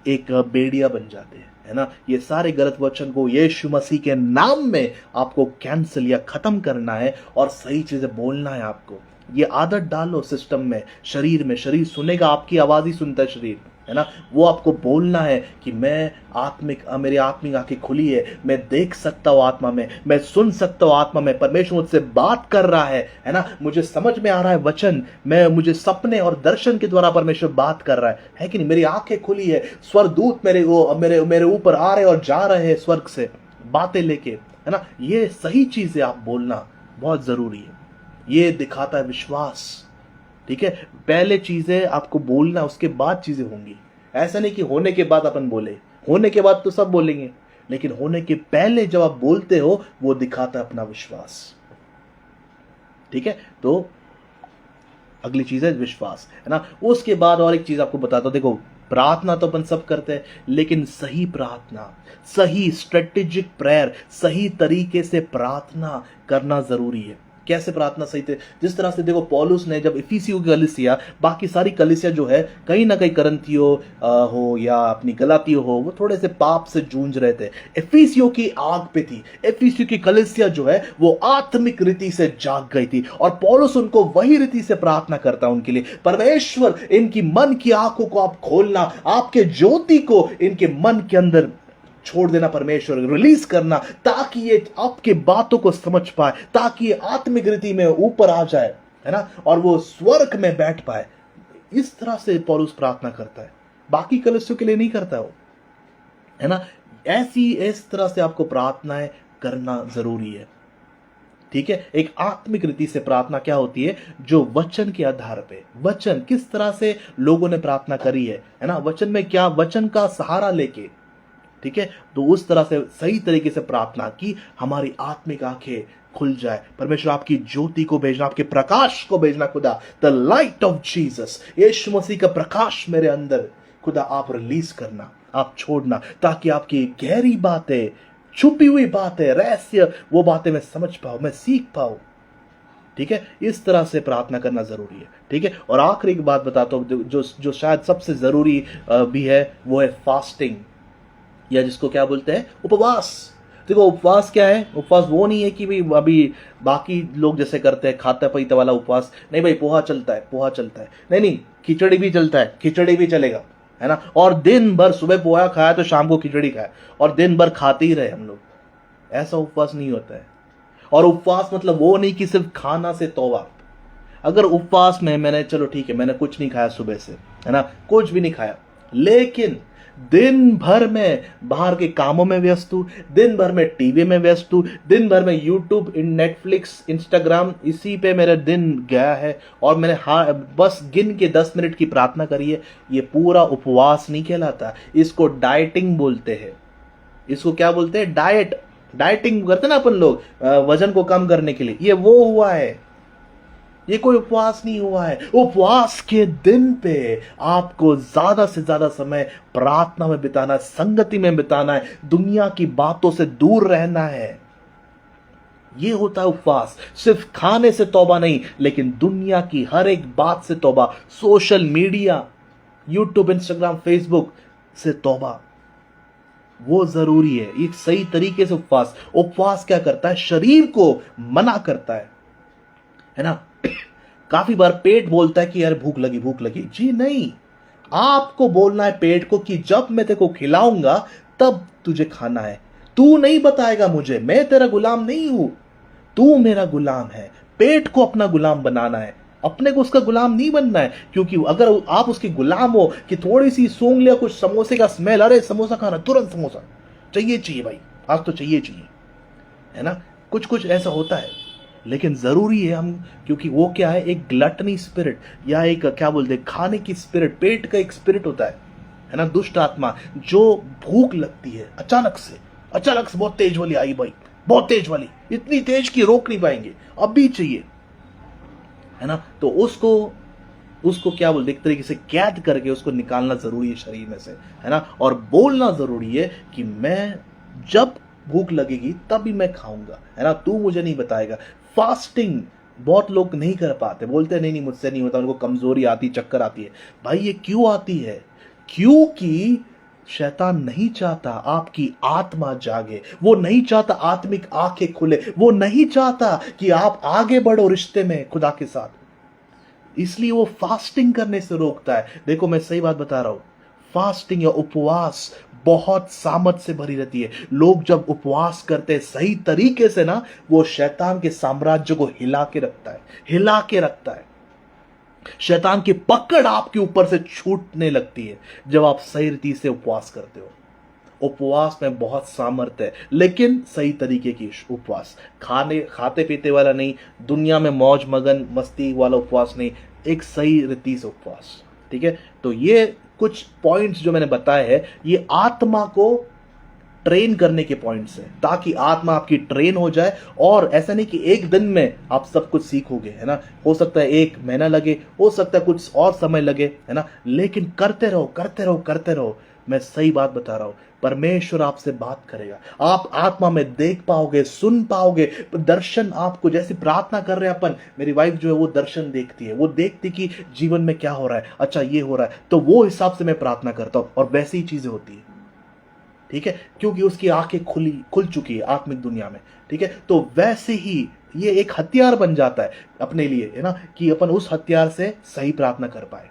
एक बेड़िया बन जाते हैं, है ना। ये सारे गलत वचन को यीशु मसीह के नाम में आपको कैंसिल या खत्म करना है और सही चीजें बोलना है आपको। ये आदत डालो सिस्टम में, शरीर में। शरीर सुनेगा, आपकी आवाज ही सुनता है शरीर, है ना। वो आपको बोलना है कि मैं आत्मिक, मेरी आत्मिक आंखें खुली है, मैं देख सकता हूं आत्मा में, मैं सुन सकता हूं आत्मा में, परमेश्वर मुझसे बात कर रहा है ना। मुझे समझ में आ रहा है वचन, मुझे सपने और दर्शन के द्वारा परमेश्वर बात कर रहा है कि नहीं। मेरी आंखें खुली है, स्वर्गदूत मेरे ऊपर आ रहे और जा रहे हैं स्वर्ग से बातें लेके, है ना। ये सही चीजें आप बोलना बहुत जरूरी है, ये दिखाता है विश्वास। ठीक है, पहले चीजें आपको बोलना, उसके बाद चीजें होंगी। ऐसा नहीं कि होने के बाद अपन बोले, होने के बाद तो सब बोलेंगे, लेकिन होने के पहले जब आप बोलते हो वो दिखाता है अपना विश्वास। ठीक है, तो अगली चीज है विश्वास, है ना। उसके बाद और एक चीज आपको बताता हूं। देखो प्रार्थना तो अपन सब करते हैं, लेकिन सही प्रार्थना, सही स्ट्रेटेजिक प्रेयर, सही तरीके से प्रार्थना करना जरूरी है। कैसे प्रार्थना सही थे? जिस तरह से देखो पौलुस ने जब इफिसियों की कलीसिया, बाकी सारी कलीसिया जो है कहीं ना कहीं करंथियो हो या अपनी गलातियों हो, वो थोड़े से पाप से जूझ रहे थे। इफिसियों की आग पे थी, इफिसियों की कलीसिया जो है वो आत्मिक रीति से जाग गई थी, और पौलुस उनको वही रीति से प्रार्थना करता है उनके लिए। परमेश्वर इनकी मन की आंखों को आप खोलना, आपके ज्योति को इनके मन के अंदर छोड़ देना, परमेश्वर रिलीज करना, ताकि ये आपके बातों को समझ पाए, ताकि ये आत्मिक रीति में ऊपर आ जाए, है ना, और वो स्वर्ग में बैठ पाए। इस तरह से पौलुस प्रार्थना करता है, बाकी कलीसियों के लिए नहीं करता वो, है ना। इस तरह से आपको प्रार्थनाएं करना जरूरी है। ठीक है, एक आत्मिक रीति से प्रार्थना क्या होती है? जो वचन के आधार पे, वचन किस तरह से लोगों ने प्रार्थना करी है ना, वचन में क्या, वचन का सहारा लेके, ठीक है, तो उस तरह से सही तरीके से प्रार्थना की, हमारी आत्मिक आंखें खुल जाए। परमेश्वर आपकी ज्योति को भेजना, आपके प्रकाश को भेजना खुदा, द लाइट ऑफ जीसस, यीशु मसीह का प्रकाश मेरे अंदर खुदा आप रिलीज करना, आप छोड़ना, ताकि आपकी गहरी बातें, छुपी हुई बातें, रहस्य, वो बातें मैं समझ पाऊं, मैं सीख पाऊं। ठीक है, इस तरह से प्रार्थना करना जरूरी है। ठीक है, और आखिरी की बात बताता हूं, जो शायद सबसे जरूरी भी है, वो है फास्टिंग, या जिसको क्या बोलते हैं, उपवास। देखो उपवास क्या है? उपवास वो नहीं है कि भाई अभी बाकी लोग जैसे करते हैं खाता पीता वाला उपवास, नहीं भाई पोहा चलता है, पोहा चलता है, नहीं, खिचड़ी भी चलता है, खिचड़ी भी चलेगा, है ना। और दिन भर सुबह पोहा खाया तो शाम को खिचड़ी खाया, और दिन भर खाते ही रहे हम लोग, ऐसा उपवास नहीं होता है। और उपवास मतलब वो नहीं कि सिर्फ खाना से तौबा। अगर उपवास में मैंने, चलो ठीक है, मैंने कुछ नहीं खाया सुबह से, है ना, कुछ भी नहीं खाया, लेकिन दिन भर में बाहर के कामों में व्यस्त हूं, दिन भर में टीवी में व्यस्त हूं, दिन भर में यूट्यूब, नेटफ्लिक्स, इंस्टाग्राम, इसी पे मेरा दिन गया है, और मैंने बस गिन के 10 मिनट की प्रार्थना करी है, ये पूरा उपवास नहीं कहलाता। इसको डाइटिंग बोलते हैं। इसको क्या बोलते हैं? डाइटिंग करते ना अपन लोग वजन को कम करने के लिए, ये वो हुआ है, ये कोई उपवास नहीं हुआ है। उपवास के दिन पे आपको ज्यादा से ज्यादा समय प्रार्थना में बिताना है, संगति में बिताना है, दुनिया की बातों से दूर रहना है। ये होता है उपवास। सिर्फ खाने से तौबा नहीं, लेकिन दुनिया की हर एक बात से तौबा, social media, YouTube, Instagram, Facebook से तौबा, वो जरूरी है। एक सही तरीके से उपवास क्या करता है? शरीर को मना करता है ना। काफी बार पेट बोलता है कि यार भूख लगी भूख लगी। जी नहीं, आपको बोलना है पेट को कि जब मैं तेरे को खिलाऊंगा तब तुझे खाना है। तू नहीं बताएगा मुझे, मैं तेरा गुलाम नहीं हूं, तू मेरा गुलाम है। पेट को अपना गुलाम बनाना है, अपने को उसका गुलाम नहीं बनना है। क्योंकि अगर आप उसके गुलाम हो कि थोड़ी सी सूंघ लिया कुछ समोसे का स्मेल, अरे समोसा खाना, तुरंत समोसा चाहिए चाहिए भाई, आज तो चाहिए चाहिए, है ना। कुछ कुछ ऐसा होता है, लेकिन जरूरी है हम, क्योंकि वो क्या है, एक ग्लटनी स्पिरिट या एक क्या बोलते हैं खाने की स्पिरिट, पेट का एक स्पिरिट होता है ना, दुष्ट आत्मा जो भूख लगती है अचानक से बहुत तेज वाली आई भाई, बहुत तेज वाली, इतनी तेज कि रोक नहीं पाएंगे, अभी चाहिए, है ना। तो उसको क्या बोलते, एक तरीके से कैद करके उसको निकालना जरूरी है शरीर में से, है ना। और बोलना जरूरी है कि मैं जब भूख लगेगी तभी मैं खाऊंगा, है ना, तू मुझे नहीं बताएगा। फास्टिंग बहुत लोग नहीं कर पाते, बोलते नहीं नहीं मुझसे नहीं होता, उनको कमजोरी आती, चक्कर आती है। भाई ये क्यों आती है? क्योंकि शैतान नहीं चाहता आपकी आत्मा जागे, वो नहीं चाहता आत्मिक आंखें खुले, वो नहीं चाहता कि आप आगे बढ़ो रिश्ते में खुदा के साथ, इसलिए वो फास्टिंग करने से रोकता है। देखो मैं सही बात बता रहा हूं, फास्टिंग या उपवास बहुत सामर्थ से भरी रहती है। लोग जब उपवास करते हैं सही तरीके से ना, वो शैतान के साम्राज्य को हिला के रखता है। शैतान की पकड़ आपके ऊपर से छूटने लगती है जब आप सही रीति से उपवास करते हो। उपवास में बहुत सामर्थ्य है, लेकिन सही तरीके की उपवास, खाते पीते वाला नहीं, दुनिया में मौज मगन मस्ती वाला उपवास नहीं, एक सही रीति से उपवास। ठीक है, तो ये कुछ पॉइंट्स जो मैंने बताए हैं, ये आत्मा को ट्रेन करने के पॉइंट्स हैं, ताकि आत्मा आपकी ट्रेन हो जाए। और ऐसा नहीं कि एक दिन में आप सब कुछ सीखोगे, है ना, हो सकता है 1 महीना लगे, हो सकता है कुछ और समय लगे, है ना, लेकिन करते रहो। मैं सही बात बता रहा हूं, परमेश्वर आपसे बात करेगा, आप आत्मा में देख पाओगे, सुन पाओगे दर्शन। आपको जैसे प्रार्थना कर रहे हैं अपन, मेरी वाइफ जो है वो दर्शन देखती है, वो देखती कि जीवन में क्या हो रहा है, अच्छा ये हो रहा है, तो वो हिसाब से मैं प्रार्थना करता हूं और वैसी ही चीजें होती है। ठीक है, क्योंकि उसकी आंखें खुल चुकी है आत्मिक दुनिया में। ठीक है, तो वैसे ही ये एक हथियार बन जाता है अपने लिए, है ना, कि अपन उस हथियार से सही प्रार्थना कर पाए।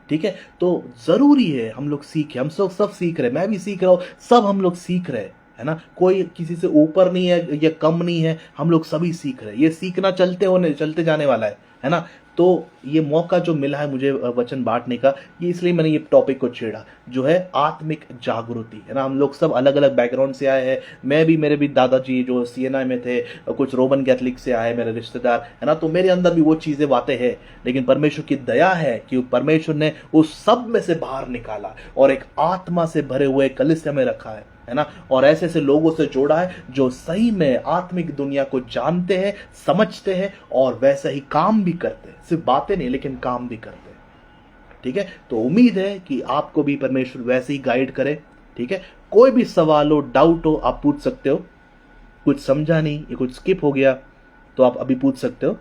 ठीक है, तो जरूरी है हम लोग सीखें, हम सब सीख रहे हैं, मैं भी सीख रहा हूं, सब हम लोग सीख रहे हैं, है ना, कोई किसी से ऊपर नहीं है या कम नहीं है, हम लोग सभी सीख रहे हैं। ये सीखना चलते जाने वाला है ना। तो ये मौका जो मिला है मुझे वचन बांटने का, ये इसलिए मैंने ये टॉपिक को छेड़ा, जो है आत्मिक जागृति, है ना। हम लोग सब अलग अलग बैकग्राउंड से आए हैं, मेरे भी दादाजी जो CNI में थे, कुछ रोमन कैथलिक से आए मेरे रिश्तेदार, है ना, तो मेरे अंदर भी वो चीजें बातें हैं, लेकिन परमेश्वर की दया है कि परमेश्वर ने उस सब में से बाहर निकाला और एक आत्मा से भरे हुए कलीसिया में रखा है ना, और ऐसे ऐसे लोगों से जोड़ा है जो सही में आत्मिक दुनिया को जानते हैं, समझते हैं और वैसा ही काम भी करते हैं, सिर्फ बातें नहीं लेकिन काम भी करते हैं। ठीक है, तो उम्मीद है कि आपको भी परमेश्वर वैसे ही गाइड करे। ठीक है, कोई भी सवाल हो, डाउट हो, आप पूछ सकते हो। कुछ समझा नहीं या कुछ स्किप हो गया तो आप अभी पूछ सकते हो।